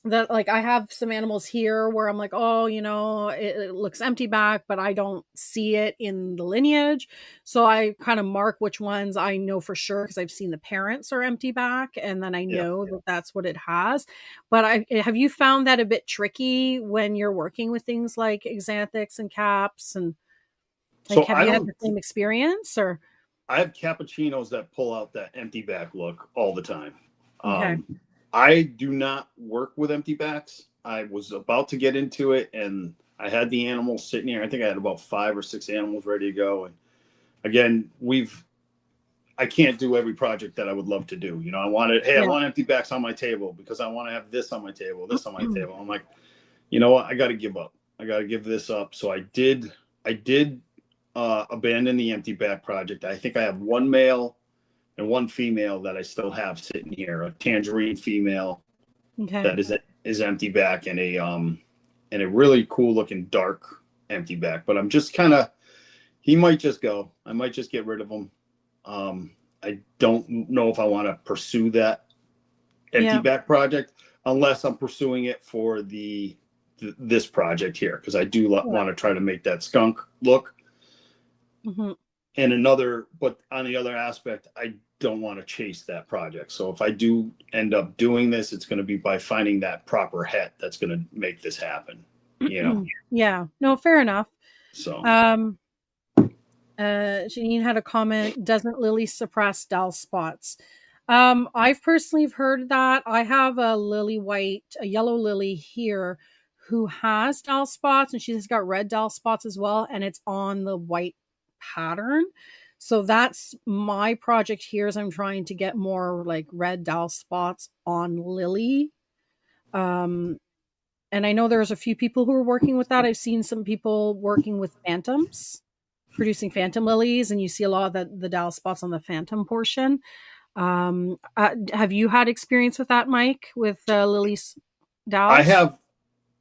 that, like, I have some animals here where I'm like, oh, it looks empty back, but I don't see it in the lineage. So I kind of mark which ones I know for sure because I've seen the parents are empty back, and then I know that that's what it has. But have you found that a bit tricky when you're working with things like Xanthics and caps? And like, have you had the same experience? Or
I have cappuccinos that pull out that empty back look all the time.
Okay.
I do not work with empty backs. I was about to get into it, and I had the animals sitting here. I think I had about 5 or 6 animals ready to go. And again, I can't do every project that I would love to do. I want empty backs on my table because I want to have this on my table, this on my table. I'm like, you know what? I got to give up. I got to give this up. So I did abandon the empty back project. I think I have 1 male and 1 female that I still have sitting here, a tangerine female that is empty back, and a really cool looking dark empty back. But I'm just he might just go. I might just get rid of him. I don't know if I want to pursue that empty back project unless I'm pursuing it for this project here, because I do want to try to make that skunk look. And but on the other aspect, I don't want to chase that project. So if I do end up doing this, it's going to be by finding that proper het that's going to make this happen.
Yeah. No, fair enough.
So,
Janine had a comment: doesn't Lily suppress dull spots? I've personally heard that. I have a yellow lily here who has dowel spots, and she's got red dowel spots as well, and it's on the white pattern. So that's my project here, is I'm trying to get more like red dowel spots on Lily. And I know there's a few people who are working with that. I've seen some people working with phantoms, producing phantom lilies, and you see a lot of the dowel spots on the phantom portion. Have you had experience with that, Mike, with lilies dowels?
I have.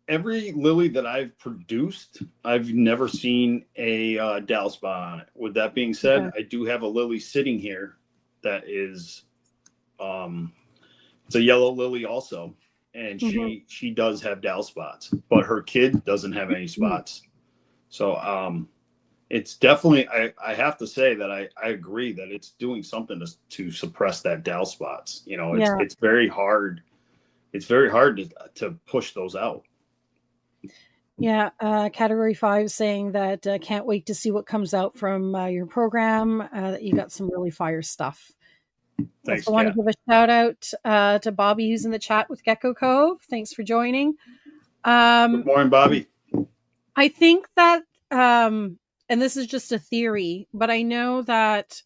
Every lily that I've produced, I've never seen a dowel spot on it. With that being said,
Okay.
I do have a lily sitting here that is, it's a yellow lily also, and she does have dowel spots, but her kid doesn't have any spots. So it's definitely, I have to say that I agree that it's doing something to suppress that dowel spots. You know, it's very hard. It's very hard to push those out.
Yeah, Category 5 saying that can't wait to see what comes out from your program. That you got some really fire stuff.
Thanks,
Also want to
Kat.
give a shout out to Bobby, who's in the chat with Gecko Cove. Thanks for joining.
Good morning, Bobby.
I think that, and this is just a theory, but I know that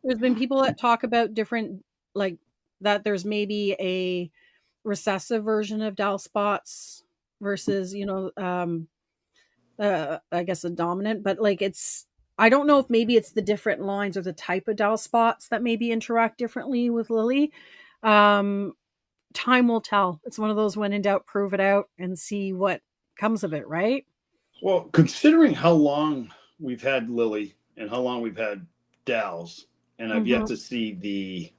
there's been people that talk about different, like that there's maybe a recessive version of dowel spots versus, I guess a dominant, but like I don't know if maybe it's the different lines or the type of dowel spots that maybe interact differently with Lily. Time will tell. It's one of those when in doubt, prove it out and see what comes of it, right?
Well, considering how long we've had Lily and how long we've had Dow's, and I've yet to see the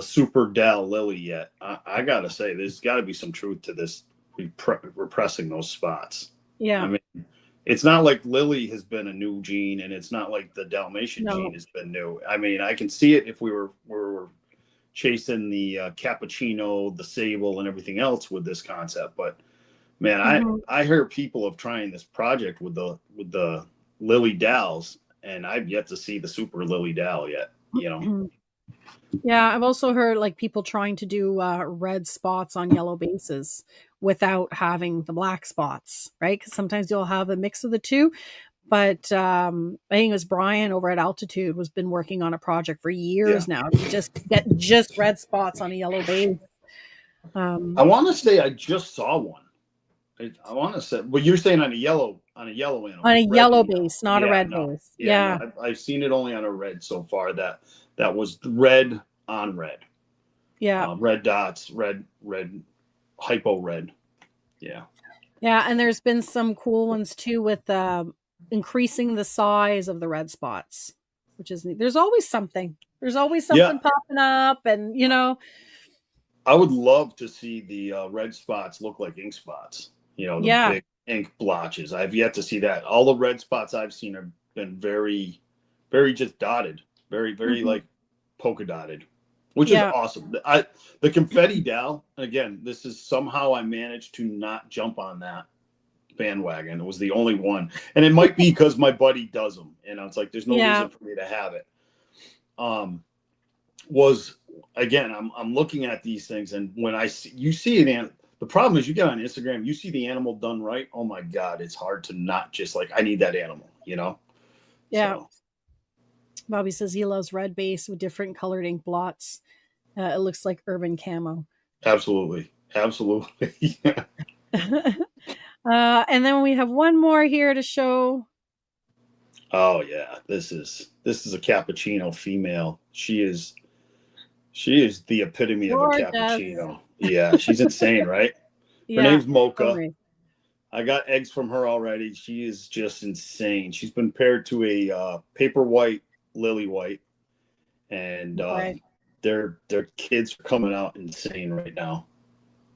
super Dow Lily yet, I gotta say there's got to be some truth to this repressing those spots.
Yeah.
I mean, it's not like Lily has been a new gene, and it's not like the Dalmatian gene has been new. I mean, I can see it if we were chasing the cappuccino, the sable, and everything else with this concept. But man, I hear people of trying this project with the Lily Dows, and I've yet to see the super Lily Dow yet. You know.
Yeah, I've also heard like people trying to do red spots on yellow bases without having the black spots, right? Because sometimes you'll have a mix of the two. But I think it was Brian over at Altitude was been working on a project for years now to just get just red spots on a yellow base.
I want to say I just saw one. I want to say, well, you're saying on a yellow animal,
on a yellow base, not a red base. Yeah,
no, I've seen it only on a red so far. That was red on red.
Yeah,
red dots, red, hypo red. Yeah.
Yeah, and there's been some cool ones too with increasing the size of the red spots, which is neat. There's always something. There's always something popping up, and
I would love to see the red spots look like ink spots. The big ink blotches. I've yet to see that. All the red spots I've seen have been very, very just dotted, very, very like polka dotted, which is awesome. The confetti Dow, again, this is somehow I managed to not jump on that bandwagon. It was the only one, and it might be because my buddy does them, and it's like there's no reason for me to have it. Was again, I'm looking at these things, and when you see it, the problem is you get on Instagram, you see the animal done right. Oh my God, it's hard to not just like I need that animal,
Yeah.
So.
Bobby says he loves red base with different colored ink blots. It looks like urban camo.
Absolutely. Yeah.
And then we have one more here to show.
Oh yeah, this is a cappuccino female. She is the epitome of a cappuccino. Yeah, she's insane, right? Her name's Mocha.
Totally.
I got eggs from her already. She is just insane. She's been paired to a paper white lily white, and their kids are coming out insane right now.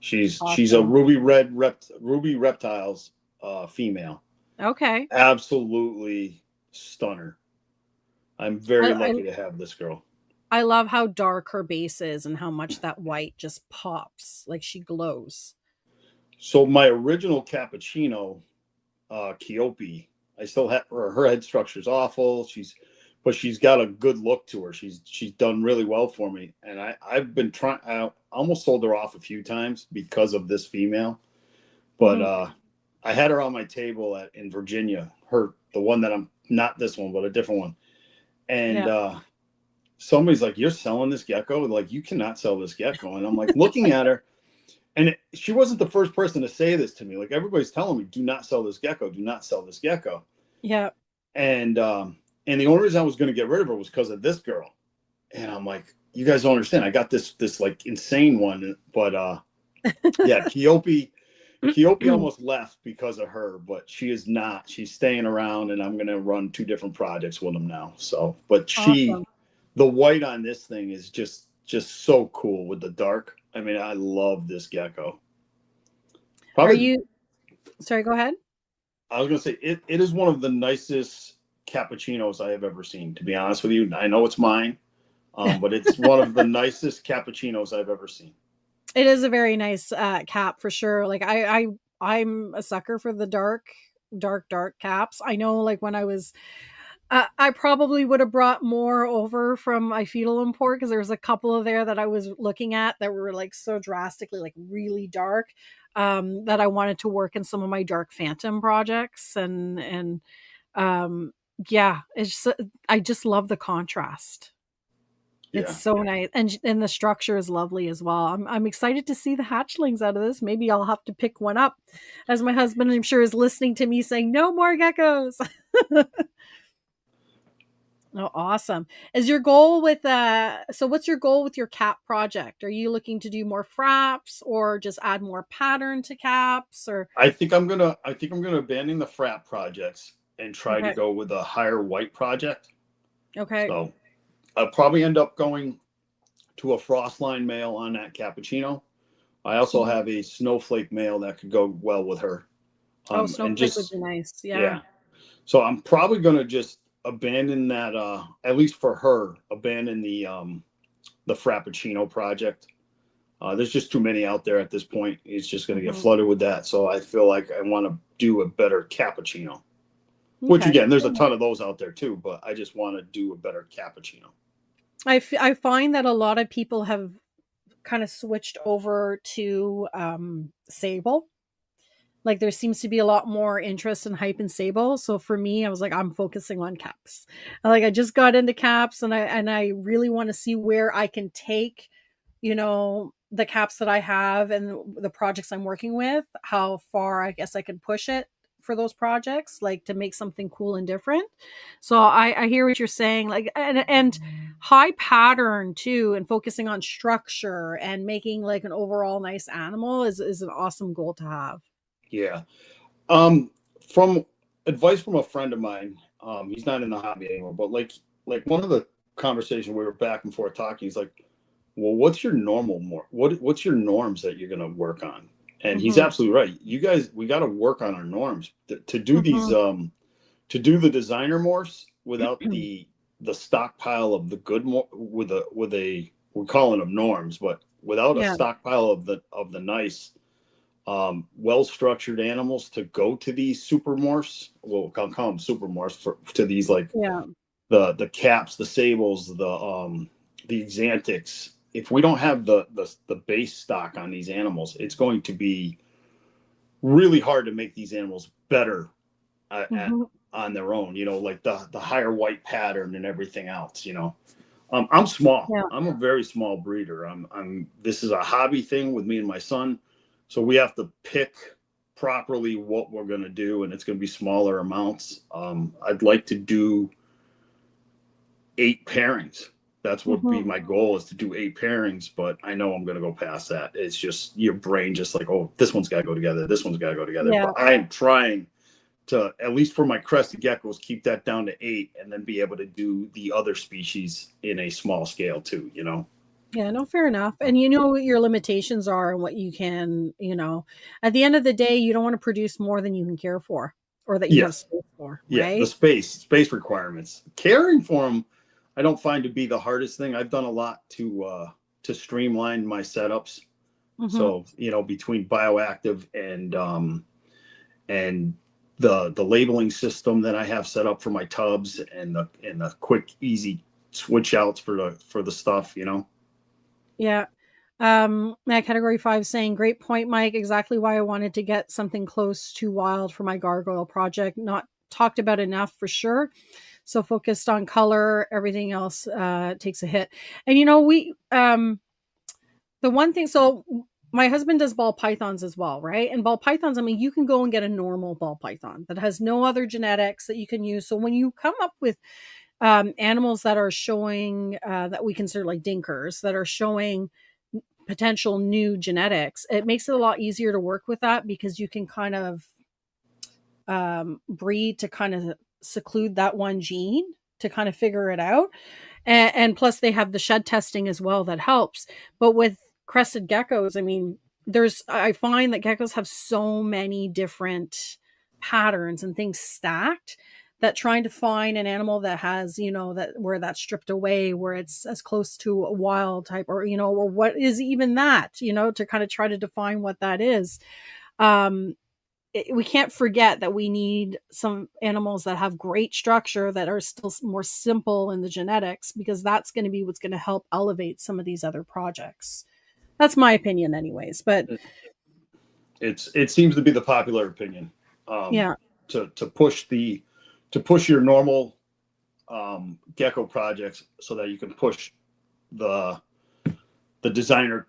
She's a ruby reptiles female.
Okay.
Absolutely stunner. I'm very lucky to have this girl.
I love how dark her base is and how much that white just pops, like she glows.
So my original cappuccino, Keope, I still have her head structure's awful. She's but she's got a good look to her. She's done really well for me, and I've been trying. I almost sold her off a few times because of this female, but I had her on my table in Virginia. The one that I'm not this one, but a different one, and somebody's like, "You're selling this gecko? Like, you cannot sell this gecko." And I'm like, looking at her, and she wasn't the first person to say this to me. Like, everybody's telling me, "Do not sell this gecko. Do not sell this gecko."
Yeah.
And the only reason I was going to get rid of her was because of this girl. And I'm like, you guys don't understand. I got this like insane one, but yeah, Keope almost left because of her, but she is not. She's staying around, and I'm going to run 2 different projects with them now. So, but
Awesome.
the white on this thing is just so cool with the dark. I mean, I love this gecko.
Sorry, go ahead.
I was going to say, it is one of the nicest cappuccinos I have ever seen, to be honest with you. I know it's mine, but it's one of the nicest cappuccinos I've ever seen.
It is a very nice cap for sure. Like I'm a sucker for the dark caps. I know, like when I was, I probably would have brought more over from my fetal import, because there was a couple of there that I was looking at that were like so drastically, like really dark, that I wanted to work in some of my dark phantom projects, and yeah, it's just, I just love the contrast. It's so nice, and the structure is lovely as well. I'm excited to see the hatchlings out of this. Maybe I'll have to pick one up, as my husband, I'm sure, is listening to me saying, "No more geckos." Oh, awesome. Is your goal with so what's your goal with your cap project? Are you looking to do more fraps, or just add more pattern to caps, or?
I think I'm gonna abandon the frap projects and try to
Okay.
go with a higher white project.
Okay.
So I'll probably end up going to a Frostline male on that cappuccino. I also have a snowflake male that could go well with her.
Oh,
And
snowflake would be nice.
yeah. So I'm probably gonna just abandon that, at least for her, abandon the Frappuccino project. There's just too many out there at this point. It's just going to get flooded with that. So I feel like I want to do a better cappuccino, which again, there's a ton of those out there too, but I just want to do a better cappuccino.
I find that a lot of people have kind of switched over to sable. Like, there seems to be a lot more interest and hype in sable. So for me, I was like, I'm focusing on caps. I just got into caps, and I really want to see where I can take, the caps that I have and the projects I'm working with, how far I guess I can push it for those projects, like to make something cool and different. So I hear what you're saying, like, and high pattern too, and focusing on structure and making like an overall nice animal is an awesome goal to have.
Yeah. From advice from a friend of mine, he's not in the hobby anymore, but like one of the conversations we were back and forth talking, he's like, well, what's your what's your norms that you're going to work on? And he's absolutely right. You guys, we got to work on our norms to do these, to do the designer morphs without the stockpile of the good, with a, we're calling them norms, but without a stockpile of the nice, well-structured animals to go to these super morphs. Well, I'll call them super morphs to these, like the caps, the sables, the Xanthics. If we don't have the base stock on these animals, it's going to be really hard to make these animals better on their own. Like the higher white pattern and everything else. I'm small. Yeah. I'm a very small breeder. This is a hobby thing with me and my son. So we have to pick properly what we're going to do, and it's going to be smaller amounts. I'd like to do 8 pairings. That's what be my goal, is to do 8 pairings, but I know I'm going to go past that. It's just your brain just like, oh, this one's got to go together. This one's got to go together. Yeah. But I am trying to, at least for my crested geckos, keep that down to 8 and then be able to do the other species in a small scale too,
Yeah, no, fair enough. And you know what your limitations are and what you can, at the end of the day, you don't want to produce more than you can care for, or that you have space for.
Yeah,
right?
The space requirements. Caring for them, I don't find to be the hardest thing. I've done a lot to streamline my setups. So, between bioactive and the labeling system that I have set up for my tubs, and the quick, easy switch outs for the stuff, you know.
Yeah. That category 5 saying, great point, Mike. Exactly why I wanted to get something close to wild for my gargoyle project. Not talked about enough for sure. So focused on color, everything else takes a hit. And you know, the one thing, so my husband does ball pythons as well, right? And ball pythons, I mean, you can go and get a normal ball python that has no other genetics that you can use. So when you come up with animals that are showing that we consider like dinkers that are showing potential new genetics, it makes it a lot easier to work with that because you can kind of breed to kind of seclude that one gene to kind of figure it out. And plus they have the shed testing as well that helps. But with crested geckos, I mean, I find that geckos have so many different patterns and things stacked that trying to find an animal that has, you know, that where that's stripped away, where it's as close to a wild type, or, you know, or what is even that, you know, to kind of try to define what that is. We can't forget that we need some animals that have great structure that are still more simple in the genetics, because that's going to be what's going to help elevate some of these other projects. That's my opinion anyways, but
it seems to be the popular opinion.
Yeah.
To push your normal gecko projects so that you can push the designer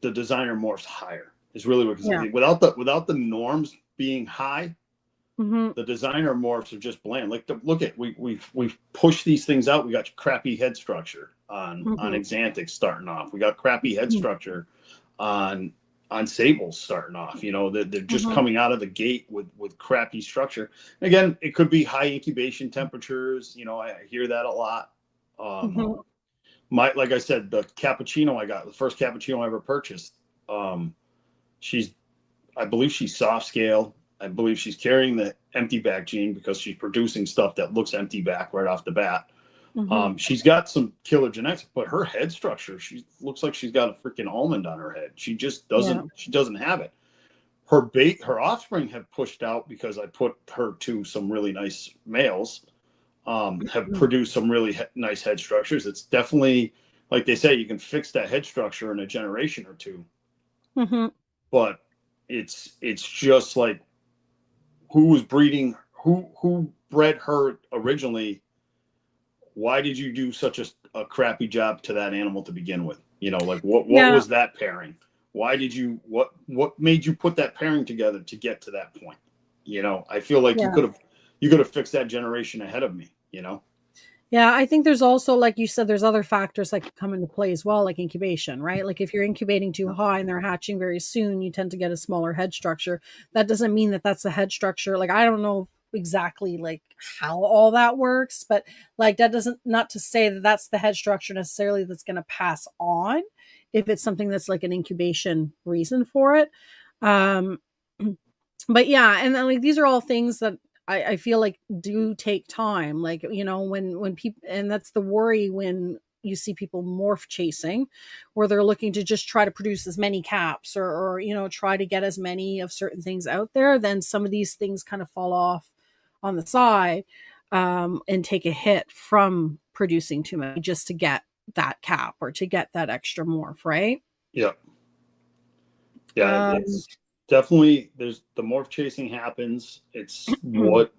morphs higher is really what,
Yeah.
without the norms being high,
Mm-hmm.
the designer morphs are just bland. Like, look at, we've pushed these things out. We got crappy head structure on Exantics starting off. We got crappy head structure on Sables starting off. You know, they're just coming out of the gate with crappy structure. Again, it could be high incubation temperatures. You know, I hear that a lot. Like I said, the cappuccino I got, the first cappuccino I ever purchased, I believe she's soft scale. I believe she's carrying the empty back gene because she's producing stuff that looks empty back right off the bat. She's got some killer genetics, but her head structure, she looks like she's got a freaking almond on her head. She just doesn't. She doesn't have it. Her offspring have pushed out because I put her to some really nice males. Have produced some really nice head structures. It's definitely, like they say, you can fix that head structure in a generation or two. But it's just like, who was breeding, who bred her originally? Why did you do such a crappy job to that animal to begin with? You know, like what was that pairing? Why did you, what made you put that pairing together to get to that point? You know, I feel like you could have fixed that generation ahead of me, you know?
Yeah, I think there's also, like you said, there's other factors that could come into play as well, like incubation, right? Like if you're incubating too high and they're hatching very soon, you tend to get a smaller head structure. That doesn't mean that that's the head structure. Like, I don't know exactly like how all that works, but like that doesn't, not to say that that's the head structure necessarily that's going to pass on if it's something that's like an incubation reason for it. But yeah, and then like these are all things that I feel like do take time. Like, you know, when people, and that's the worry when you see people morph chasing, where they're looking to just try to produce as many caps or you know, try to get as many of certain things out there, then some of these things kind of fall off on the side and take a hit from producing too many just to get that cap or to get that extra morph, right?
Yeah. It's definitely, there's the morph chasing happens. It's what,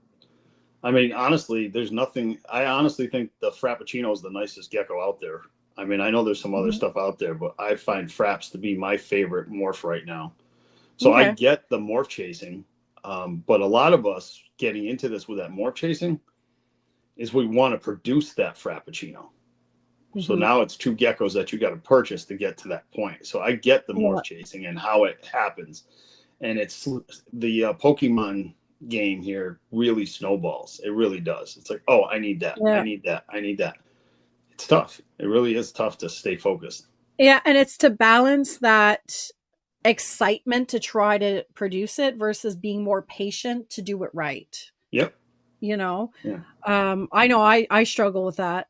I mean, honestly, there's nothing. I honestly think the Frappuccino is the nicest gecko out there. I mean, I know there's some other stuff out there, but I find Fraps to be my favorite morph right now. So I get the morph chasing, but a lot of us getting into this with that morph chasing is we want to produce that Frappuccino. So now it's two geckos that you got to purchase to get to that point. So I get the morph chasing and how it happens. And it's the Pokemon game here really snowballs. It really does. It's like, oh, I need that. I need that. I need that. It's tough. It really is tough to stay focused.
Yeah. And it's to balance that excitement to try to produce it versus being more patient to do it right.
Yep.
you know.
Yeah.
I know I struggle with that.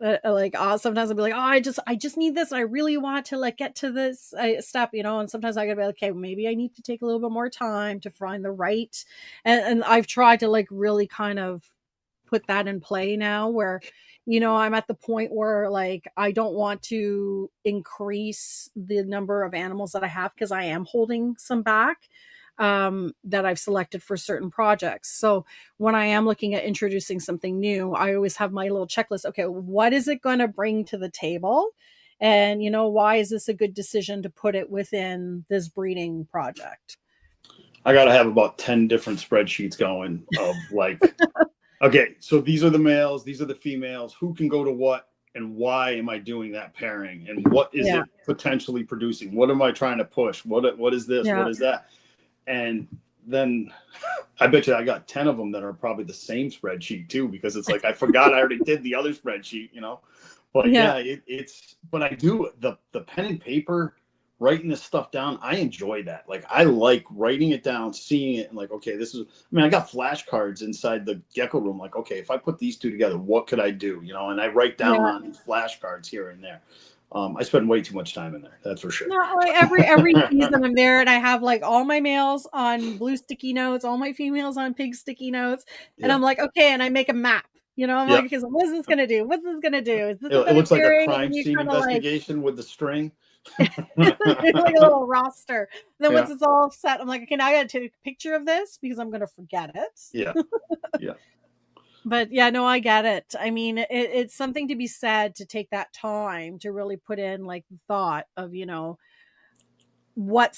Sometimes I'll be like, oh, I just need this. I really want to like get to this step, you know. And sometimes I gotta be like, okay, maybe I need to take a little bit more time to find the right. And I've tried to like really kind of put that in play now, where, you know, I'm at the point where like I don't want to increase the number of animals that I have because I am holding some back that I've selected for certain projects. So when I am looking at introducing something new, I always have my little checklist. Okay, what is it going to bring to the table? And, you know, why is this a good decision to put it within this breeding project?
I got to have about 10 different spreadsheets going of like, okay, so these are the males, these are the females, who can go to what, and why am I doing that pairing? And what is
Yeah.
it potentially producing? What am I trying to push? What is this?
Yeah.
What is that? And then I bet you I got 10 of them that are probably the same spreadsheet too, because it's like I forgot I already did the other spreadsheet, you know. But
Yeah.
it's when I do the pen and paper, writing this stuff down, I enjoy that. Like I like writing it down, seeing it, and like, okay, this is. I mean, I got flashcards inside the gecko room. Like, okay, if I put these two together, what could I do? You know, and I write down
Yeah.
on these flashcards here and there. I spend way too much time in there. That's for sure.
No, like every season I'm there and I have like all my males on blue sticky notes, all my females on pink sticky notes, and
Yeah.
I'm like, okay, and I make a map. You know, I'm like,
Yep.
okay, so what is this gonna do? What's this gonna do? Is this a
It
better
looks like a
pairing? And
crime
then you
scene
kind of like
investigation with the string.
like a little roster. Then
Yeah.
once it's all set, I'm like, okay, now I gotta take a picture of this because I'm gonna forget it.
Yeah. Yeah.
But yeah, no, I get it. I mean, it's something to be said to take that time to really put in like the thought of, you know, what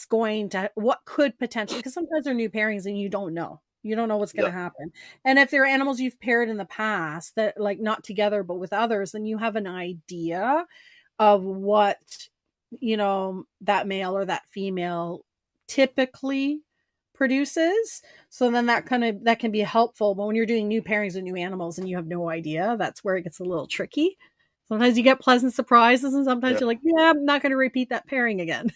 could potentially, because sometimes they're new pairings and you don't know what's going to
Yeah.
happen. And if there are animals you've paired in the past that like not together but with others, then you have an idea of what, you know, that male or that female typically produces. So then that can be helpful. But when you're doing new pairings with new animals and you have no idea, that's where it gets a little tricky. Sometimes you get pleasant surprises and sometimes
Yeah.
you're like, yeah, I'm not going to repeat that pairing again.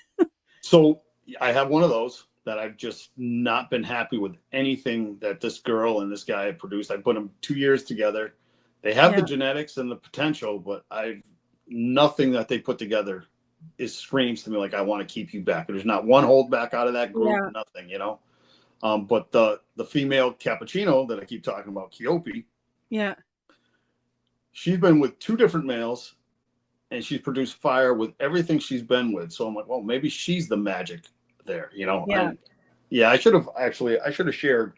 So I have one of those that I've just not been happy with anything that this girl and this guy have produced. I put them 2 years together. They have the
Yeah.
genetics and the potential, but nothing that they put together screams to me like I want to keep you back. There's not one hold back out of that group,
Yeah.
nothing, you know. But the female cappuccino that I keep talking about, Kiopi,
Yeah.
she's been with 2 different males and she's produced fire with everything she's been with. So I'm like, well, maybe she's the magic there, you know?
Yeah.
And yeah, I should have shared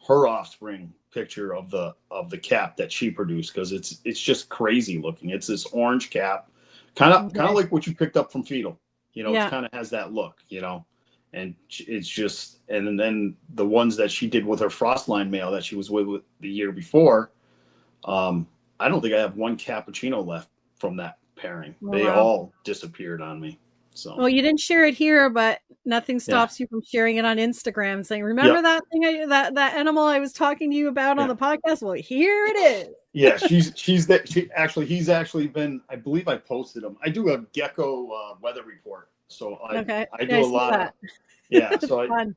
her offspring picture of the cap that she produced, because it's just crazy looking. It's this orange cap, kind of
Okay.
like what you picked up from Fetal, you know.
Yeah.
It kind of has that look, you know. And it's just, and then the ones that she did with her Frostline male that she was with the year before, I don't think I have one cappuccino left from that pairing.
Oh,
They
wow.
all disappeared on me. So
Well, you didn't share it here, but nothing
yeah,
stops you from sharing it on Instagram and saying, remember
yep,
that thing, that animal I was talking to you about on
yeah,
the podcast? Well, here it is.
yeah. He's actually been. I believe I posted him. I do a gecko weather report, so
Okay.
I
Yeah,
do
I
a
see
lot of
that.
yeah.
It's
So
fun.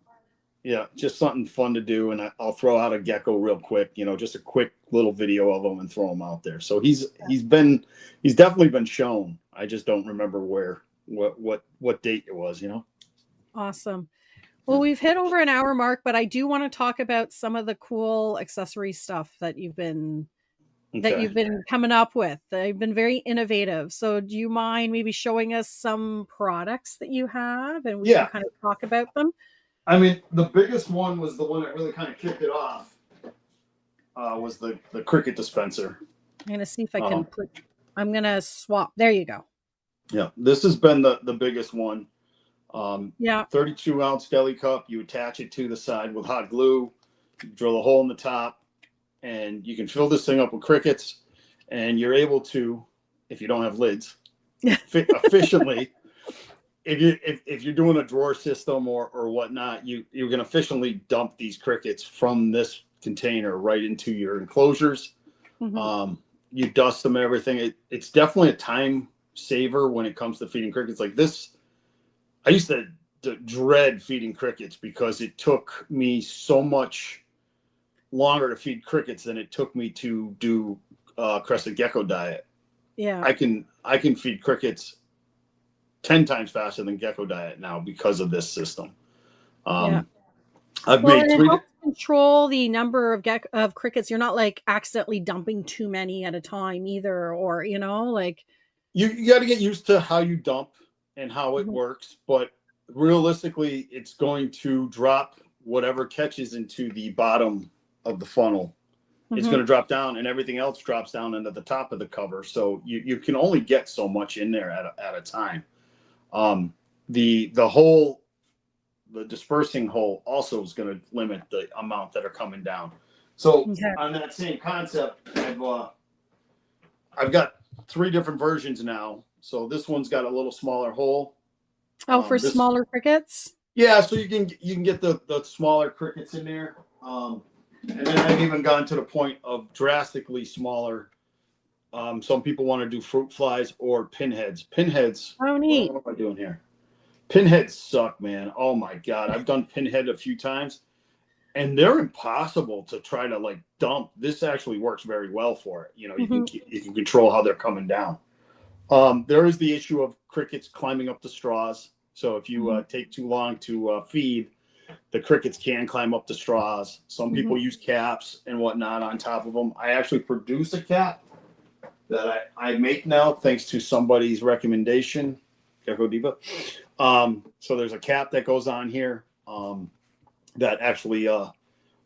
yeah, just something fun to do, and I'll throw out a gecko real quick, you know, just a quick little video of him and throw him out there. So he's definitely been shown. I just don't remember what date it was, you know.
Awesome. Well, we've hit over an hour mark, but I do want to talk about some of the cool accessory stuff that you've been
Okay.
coming up with. They've been very innovative. So do you mind maybe showing us some products that you have and we can
Yeah.
kind of talk about them?
I mean, the biggest one was the one that really kind of kicked it off. Was the cricket dispenser.
I'm going to see if I can I'm going to swap. There you go.
Yeah, this has been the biggest one.
Yeah.
32-ounce deli cup. You attach it to the side with hot glue. You drill a hole in the top, and you can fill this thing up with crickets. And you're able to, if you don't have lids, efficiently. If you're doing a drawer system or whatnot, you can efficiently dump these crickets from this container right into your enclosures.
Mm-hmm.
You dust them, everything. It's definitely a time saver when it comes to feeding crickets like this. I used to dread feeding crickets because it took me so much longer to feed crickets than it took me to do crested gecko diet.
Yeah.
I can feed crickets 10 times faster than gecko diet now because of this system.
Yeah.
I've
Well,
made
and it
three.
helps control the number of crickets. You're not like accidentally dumping too many at a time either, or like
You got to get used to how you dump and how it
Mhm.
works, but realistically, it's going to drop whatever catches into the bottom of the funnel. It's going to drop down, and everything else drops down into the top of the cover. So you can only get so much in there at a time. The dispersing hole also is going to limit the amount that are coming down. So
Okay.
on that same concept, I've got 3 different versions now. So this one's got a little smaller hole.
Oh, for smaller crickets?
Yeah, so you can get the smaller crickets in there. And then I've even gone to the point of drastically smaller. Some people want to do fruit flies or pinheads. Pinheads.
Oh, neat.
What am I doing here? Pinheads suck, man. Oh my God. I've done pinhead a few times and they're impossible to try to like dump. This actually works very well for it. You can control how they're coming down. There is the issue of crickets climbing up the straws. So if you take too long to feed, the crickets can climb up the straws. Some people use caps and whatnot on top of them. I actually produce a cap that I make now thanks to somebody's recommendation, Gecko Diva. So there's a cap that goes on here that actually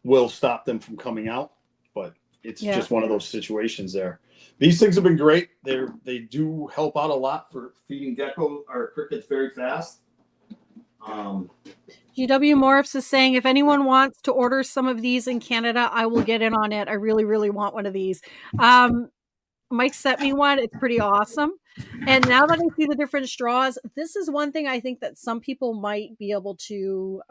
will stop them from coming out. But it's just one of those situations there. These things have been great. They do help out a lot for feeding gecko or crickets very fast.
GW Morphs is saying, if anyone wants to order some of these in Canada, I will get in on it. I really, really want one of these. Mike sent me one. It's pretty awesome. And now that I see the different straws, this is one thing I think that some people might be able to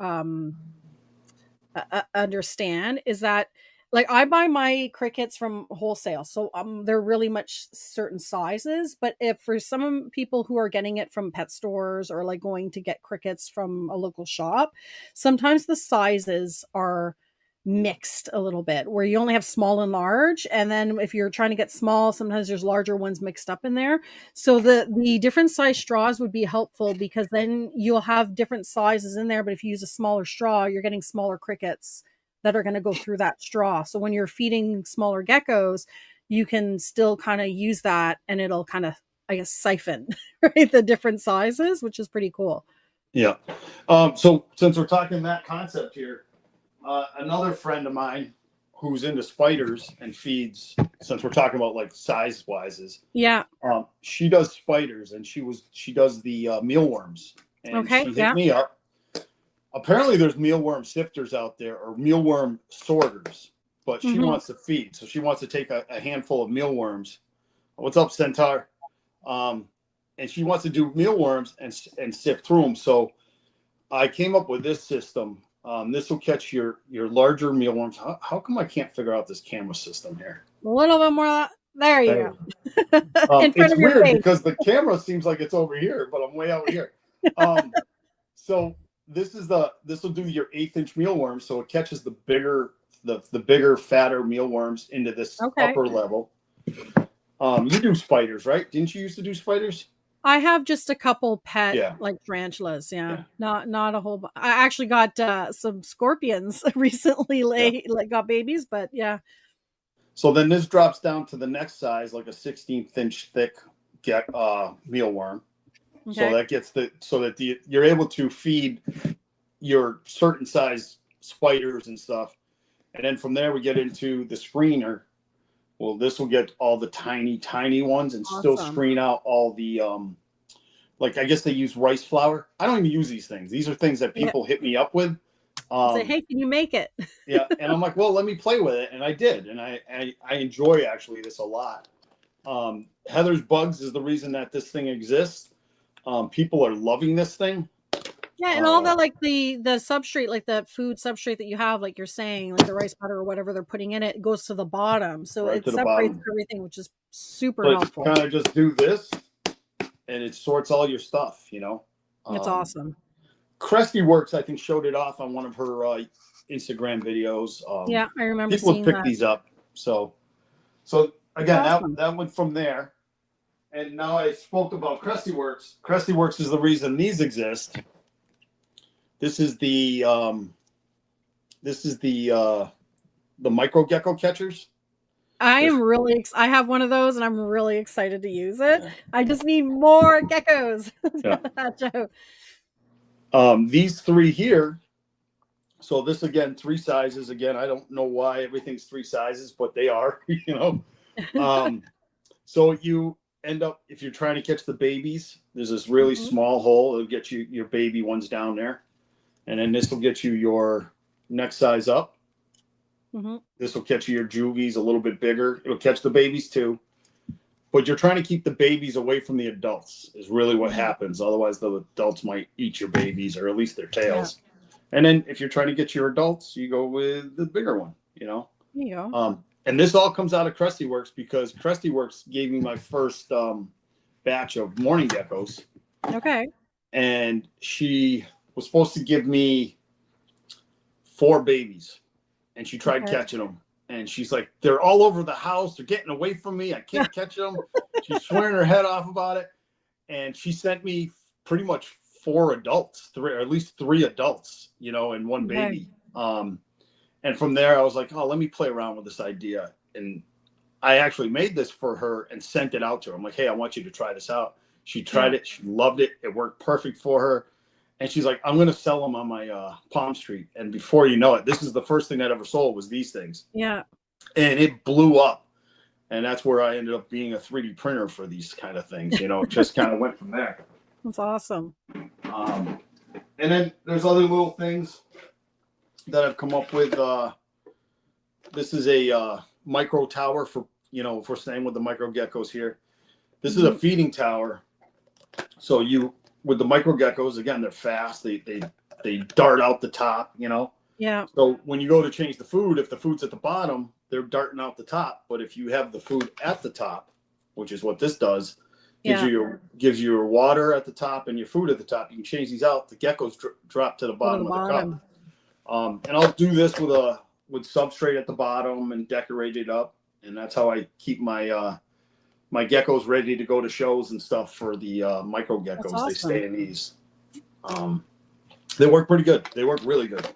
understand is that, like, I buy my crickets from wholesale, so they're really much certain sizes. But if for some people who are getting it from pet stores or like going to get crickets from a local shop, sometimes the sizes are mixed a little bit where you only have small and large, and then if you're trying to get small, sometimes there's larger ones mixed up in there. So the different size straws would be helpful because then you'll have different sizes in there, but if you use a smaller straw, you're getting smaller crickets that are going to go through that straw. So when you're feeding smaller geckos, you can still kind of use that and it'll kind of, I guess, siphon right the different sizes, which is pretty cool.
Yeah. So since we're talking that concept here, another friend of mine who's into spiders and feeds, since we're talking about like size wises, she does spiders and she does the mealworms, and she hit me up. Apparently there's mealworm sifters out there or mealworm sorters, but she wants to feed, so she wants to take a handful of mealworms. What's up, Centaur? And she wants to do mealworms and sift through them. So I came up with this system. This will catch your larger mealworms. How come I can't figure out this camera system here?
A little bit more. There you go. In front
it's
of your
weird
face.
because the camera seems like it's over here, but I'm way out here. So this will do your 1/8-inch mealworm, so it catches the bigger, fatter mealworms into this upper level. You do spiders, right? Didn't you used to do spiders?
I have just a couple pet like tarantulas. Not a whole. I actually got some scorpions recently. Like got babies, but yeah.
So then this drops down to the next size, like a 16th-inch thick mealworm. Okay. So that gets you're able to feed your certain size spiders and stuff, and then from there we get into the screener. Well, this will get all the tiny ones and still screen out all the like, I guess they use rice flour. I don't even use these things. These are things that people hit me up with.
Say, hey, can you make it?
Yeah, and I'm like, well, let me play with it, and I did, and I enjoy actually this a lot. Heather's Bugs is the reason that this thing exists. People are loving this thing.
Yeah, and all that, like the substrate, like the food substrate that you have, like you're saying, like the rice butter or whatever they're putting in it, goes to the bottom. So it separates everything, which is super helpful.
Kind of just do this, and it sorts all your stuff, you know.
It's awesome.
Cresty Works, I think, showed it off on one of her Instagram videos.
Yeah, I remember
People have
seeing
picked
that.
these up. So again,
Awesome.
that went from there. And now I spoke about Cresty Works. Cresty Works is the reason these exist. This is the micro gecko catchers.
I am really I have one of those and I'm really excited to use it. I just need more geckos.
Yeah.
Joe.
These three here. So this again, 3 sizes. Again, I don't know why everything's 3 sizes, but they are, you know. So you end up, if you're trying to catch the babies, there's this really small hole. It'll get you your baby ones down there. And then this will get you your next size up. This will catch you your juvies a little bit bigger. It'll catch the babies too. But you're trying to keep the babies away from the adults is really what happens. Otherwise, the adults might eat your babies or at least their tails. Yeah. And then if you're trying to get your adults, you go with the bigger one, you know.
There you go.
And this all comes out of Cresty Works because Cresty Works gave me my first batch of morning geckos.
Okay.
And she was supposed to give me 4 babies. And she tried catching them. And she's like, they're all over the house. They're getting away from me. I can't catch them. She's swearing her head off about it. And she sent me pretty much 4 adults, or at least 3 adults, you know, and 1 baby. And from there, I was like, oh, let me play around with this idea. And I actually made this for her and sent it out to her. I'm like, hey, I want you to try this out. She tried it. She loved it. It worked perfect for her. And she's like, I'm going to sell them on my Palm Street. And before you know it, this is the first thing that ever sold was these things. Yeah. And it blew up. And that's where I ended up being a 3D printer for these kind of things. You know, it just kind of went from there.
That's awesome.
And then there's other little things that I've come up with. This is a micro tower for, you know, if we're staying with the micro geckos here. This is a feeding tower. So you, with the micro geckos, again, they're fast. They dart out the top, you know. Yeah. So when you go to change the food, if the food's at the bottom, they're darting out the top. But if you have the food at the top, which is what this does, gives you your water at the top and your food at the top. You can change these out. The geckos drop to the bottom of the cup. And I'll do this with substrate at the bottom and decorate it up. And that's how I keep my my geckos ready to go to shows and stuff for the micro geckos. Awesome. They stay in these. They work pretty good. They work really good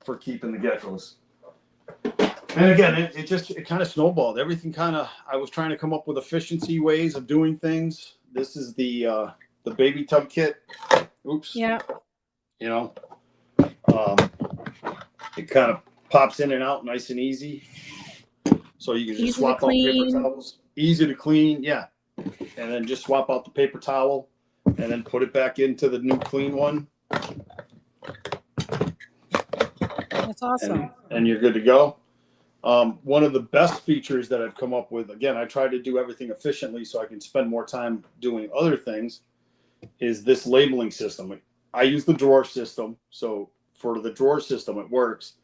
for keeping the geckos. And again, it kind of snowballed. Everything I was trying to come up with efficiency ways of doing things. This is the baby tub kit. Oops. Yeah. You know, it kind of pops in and out nice and easy. So you can just swap out paper towels. Easy to clean, yeah. And then just swap out the paper towel and then put it back into the new clean one.
That's awesome.
And you're good to go. One of the best features that I've come up with, again, I try to do everything efficiently so I can spend more time doing other things, is this labeling system. I use the drawer system. So for the drawer system, it works.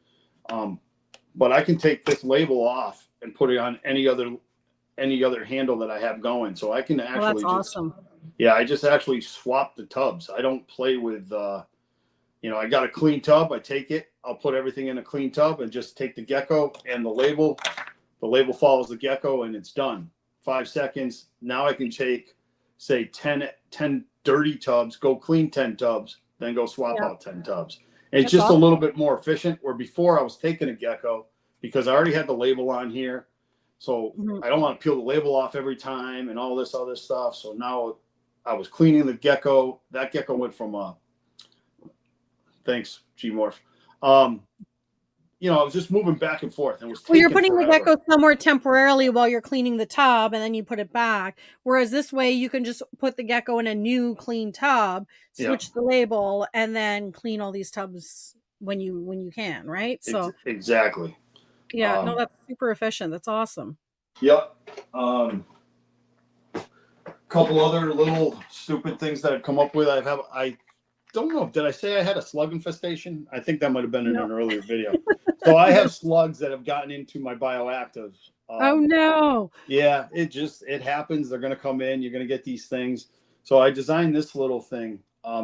But I can take this label off and put it on any other handle that I have going. So I can actually
awesome.
Yeah, I just actually swap the tubs. I don't play with you know, I got a clean tub, I take it, I'll put everything in a clean tub and just take the gecko and the label. The label follows the gecko and it's done. 5 seconds. Now I can take, say, 10 dirty tubs, go clean 10 tubs, then go swap out 10 tubs. And it's just awesome. A little bit more efficient. Where before I was taking a gecko because I already had the label on here. So I don't want to peel the label off every time and all this other stuff. So now I was cleaning the gecko. That gecko went from thanks, G-Morph. You know, I was just moving back and forth. And was
you're putting the gecko somewhere temporarily while you're cleaning the tub, and then you put it back. Whereas this way, you can just put the gecko in a new clean tub, switch the label, and then clean all these tubs when you can, right? So
exactly.
Yeah, no, that's super efficient. That's awesome.
Yep. Couple other little stupid things that I've come up with. I don't know. Did I say I had a slug infestation? I think that might have been in an earlier video. So I have slugs that have gotten into my bioactive.
Oh no.
Yeah, it happens. They're going to come in. You're going to get these things. So I designed this little thing.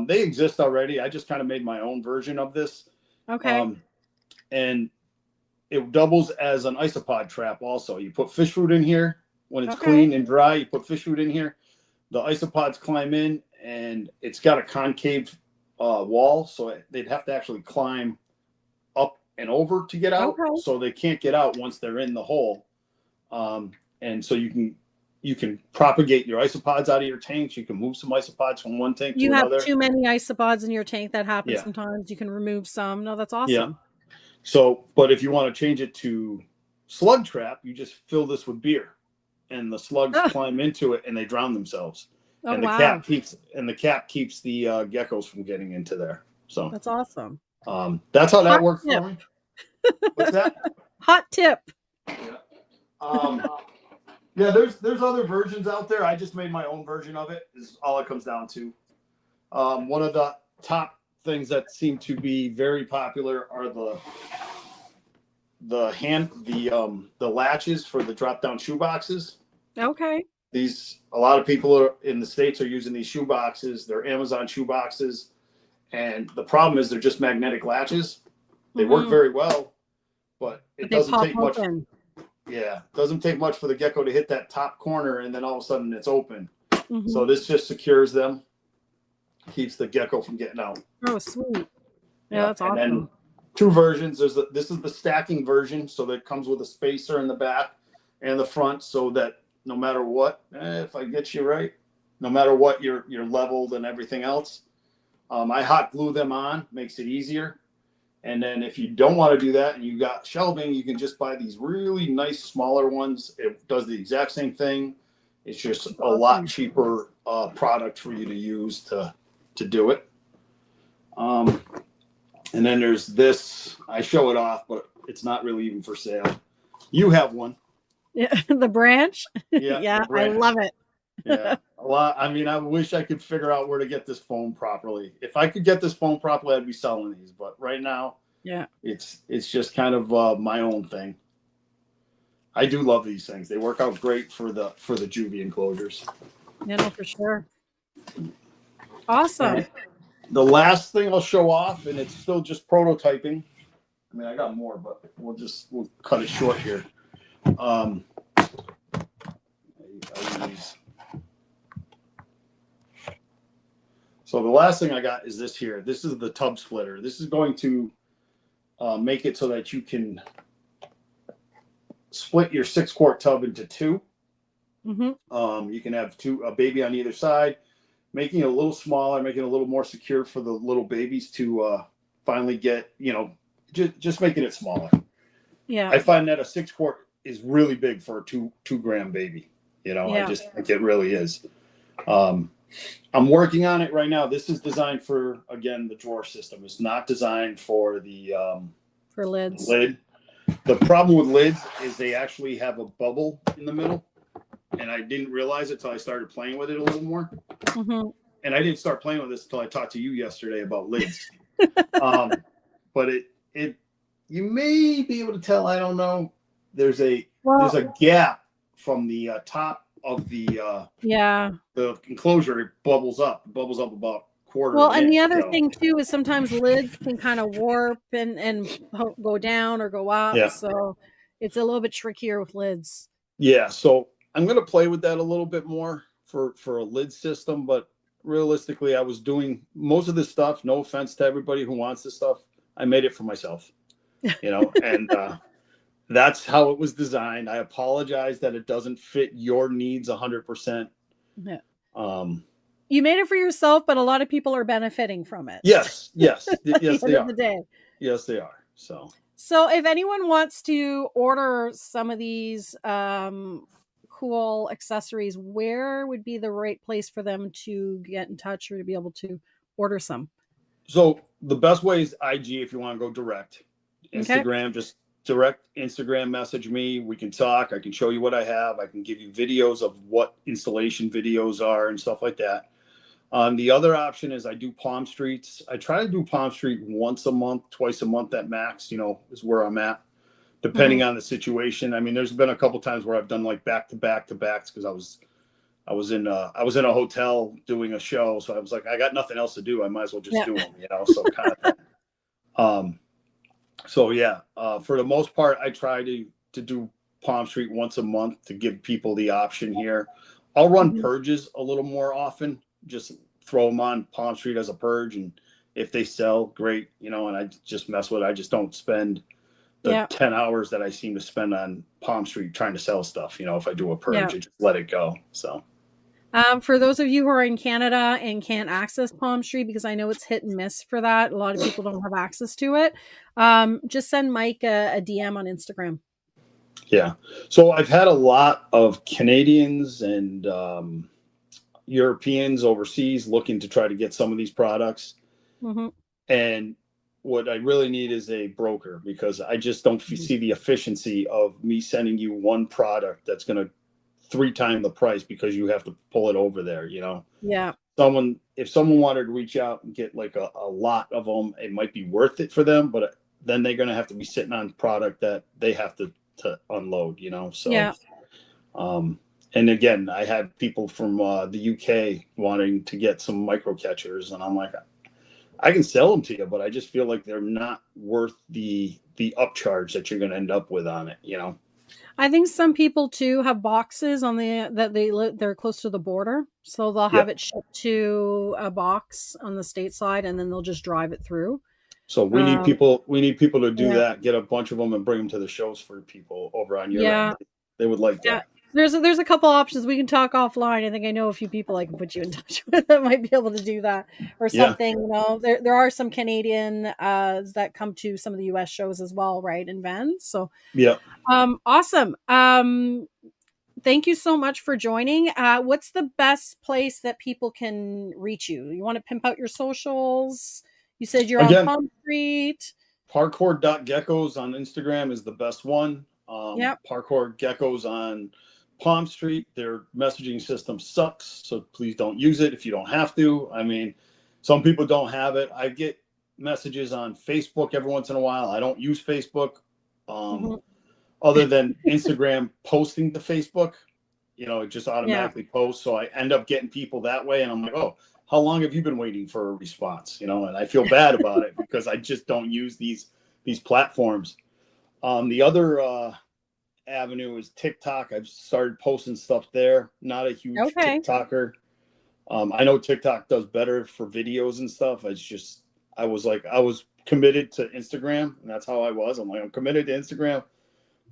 They exist already. I just kind of made my own version of this.
Okay.
and it doubles as an isopod trap also. You put fish food in here. When it's
Okay.
clean and dry, you put fish food in here. The isopods climb in, and it's got a concave wall, so they'd have to actually climb up and over to get out.
Okay.
So they can't get out once they're in the hole. And so you can propagate your isopods out of your tanks. You can move some isopods from one tank
You
to
have
another.
too many isopods in your tank. That happens
Yeah.
sometimes. You can remove some. No, that's awesome.
Yeah. So, but if you want to change it to slug trap, you just fill this with beer, and the slugs climb into it and they drown themselves.
Oh,
and the
wow.
cap keeps the geckos from getting into there. So
That's awesome.
that's how that
Hot
works
tip.
for me. What's that?
Hot tip.
Yeah, there's other versions out there. I just made my own version of it. Is all it comes down to. One of the top things that seem to be very popular are the latches for the drop down shoe boxes.
Okay.
A lot of people in the States are using these shoe boxes. They're Amazon shoe boxes, and the problem is they're just magnetic latches. They work very well, but it doesn't take much. Yeah, doesn't take much for the gecko to hit that top corner, and then all of a sudden it's open. So this just secures them, keeps the gecko from getting out.
Oh, sweet. Yeah, that's awesome.
And then two versions. This is the stacking version, so that comes with a spacer in the back and the front, so that no matter what, if I get you right, no matter what, you're leveled and everything else. I hot glue them on, makes it easier. And then if you don't want to do that and you got shelving, you can just buy these really nice smaller ones. It does the exact same thing. It's just a lot cheaper product for you to use to do it. And then there's this. I show it off, but it's not really even for sale. You have one.
Yeah, the branch.
Yeah,
Yeah,
the branch.
I love it.
Yeah, a lot. I mean, I wish I could figure out where to get this foam properly. If I could get this foam properly, I'd be selling these. But right now,
yeah,
it's just kind of my own thing. I do love these things. They work out great for the juvie enclosures.
Yeah, no, for sure. Awesome.
And the last thing I'll show off, and it's still just prototyping. I mean, I got more, but we'll cut it short here. I use. So the last thing I got is this here. This is the tub splitter. This is going to make it so that you can split your 6-quart tub into two. You can have a baby on either side, making it a little smaller, making it a little more secure for the little babies to finally get, just making it smaller.
Yeah.
I find that a 6-quart is really big for a 2-gram baby. I just think it really is. I'm working on it right now. This is designed for, again, the drawer system. It's not designed for the
for lids.
lid. The problem with lids is they actually have a bubble in the middle, and I didn't realize it until I started playing with it a little more. And I didn't start playing with this until I talked to you yesterday about lids. But it you may be able to tell. I don't know. There's a gap from the top of the enclosure. It bubbles up about quarter.
Well, and the other thing too is sometimes lids can kind of warp and go down or go up.
Yeah.
So it's a little bit trickier with lids.
Yeah. So I'm going to play with that a little bit more for a lid system. But realistically, I was doing most of this stuff. No offense to everybody who wants this stuff. I made it for myself, and that's how it was designed. I apologize that it doesn't fit your needs 100%.
Yeah. You made it for yourself, but a lot of people are benefiting from it.
Yes, they are. Yes, they are. So
if anyone wants to order some of these cool accessories, where would be the right place for them to get in touch or to be able to order some?
So the best way is IG if you want to go direct. Instagram, just direct Instagram message me. We can talk. I can show you what I have. I can give you videos of what installation videos are and stuff like that. The other option is I do Palm Streets. I try to do Palm Street once a month, twice a month at max, is where I'm at, depending on the situation. I mean, there's been a couple times where I've done like back to backs because I was in a hotel doing a show. So I was like, I got nothing else to do. I might as well just do them, so kind of thing. So yeah, for the most part, I try to do Palm Street once a month to give people the option here. I'll run
Mhm.
purges a little more often, just throw them on Palm Street as a purge, and if they sell, great, you know. And I just mess with it. I just don't spend the
Yeah.
10 hours that I seem to spend on Palm Street trying to sell stuff. You know, if I do a
Yeah.
purge, I just let it go. So
For those of you who are in Canada and can't access Palm Street, because I know it's hit and miss for that, a lot of people don't have access to it. Just send Mike a DM on Instagram.
yeah, so I've had a lot of Canadians and Europeans overseas looking to try to get some of these products.
Mm-hmm.
And what I really need is a broker, because I just don't see the efficiency of me sending you one product that's going to 3 times the price because you have to pull it over there, you know.
Yeah.
If someone wanted to reach out and get like a lot of them, it might be worth it for them, but then they're going to have to be sitting on product that they have to unload, you know. So
Yeah.
and again, I had people from the UK wanting to get some micro catchers, and I'm like, I can sell them to you, but I just feel like they're not worth the upcharge that you're going to end up with on it, you know.
I think some people too have boxes on they're close to the border, so they'll
Yeah.
have it shipped to a box on the state side, and then they'll just drive it through.
So we need people. We need people to do
Yeah.
that. Get a bunch of them and bring them to the shows for people over on your
Yeah.
end. They would like
Yeah.
that.
There's a couple options. We can talk offline. I think I know a few people I can put you in touch with that might be able to do that or
Yeah.
something. You know, there are some Canadian that come to some of the US shows as well, right? In vans. So
Yeah.
awesome. Thank you so much for joining. What's the best place that people can reach you? You want to pimp out your socials? You said you're on
Again,
Palm Street.
Parkour.geckos on Instagram is the best one.
Yep.
Parkour Geckos on Palm Street. Their messaging system sucks, so please don't use it if you don't have to. I mean, some people don't have it. I get messages on Facebook every once in a while. I don't use Facebook.
Mhm.
Other than Instagram posting to Facebook, you know, it just automatically posts. So I end up getting people that way. And I'm like, oh, how long have you been waiting for a response? You know, and I feel bad about it because I just don't use these platforms. The other avenue is TikTok. I've started posting stuff there. Not a huge
Okay.
TikToker. I know TikTok does better for videos and stuff. I was committed to Instagram, and that's how I was. I'm like, I'm committed to Instagram.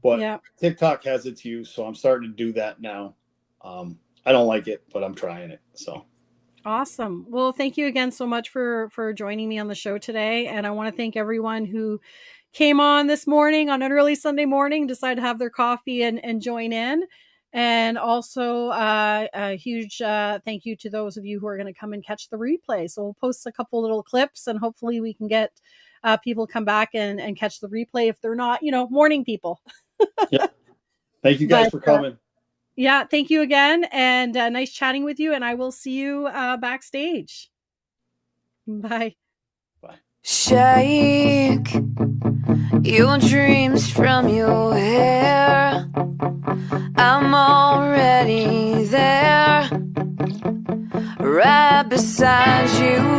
But
Yeah.
TikTok has its use, so I'm starting to do that now. I don't like it, but I'm trying it. So
Awesome. Well, thank you again so much for joining me on the show today, and I want to thank everyone who came on this morning on an early Sunday morning, decided to have their coffee and join in. And also a huge thank you to those of you who are going to come and catch the replay. So we'll post a couple little clips, and hopefully we can get people come back and catch the replay if they're not, you know, morning people.
yeah, thank you guys
But
for coming.
yeah, thank you again, and nice chatting with you. And I will see you backstage. Bye.
Bye.
Shake your dreams from your hair. I'm already there, right beside you.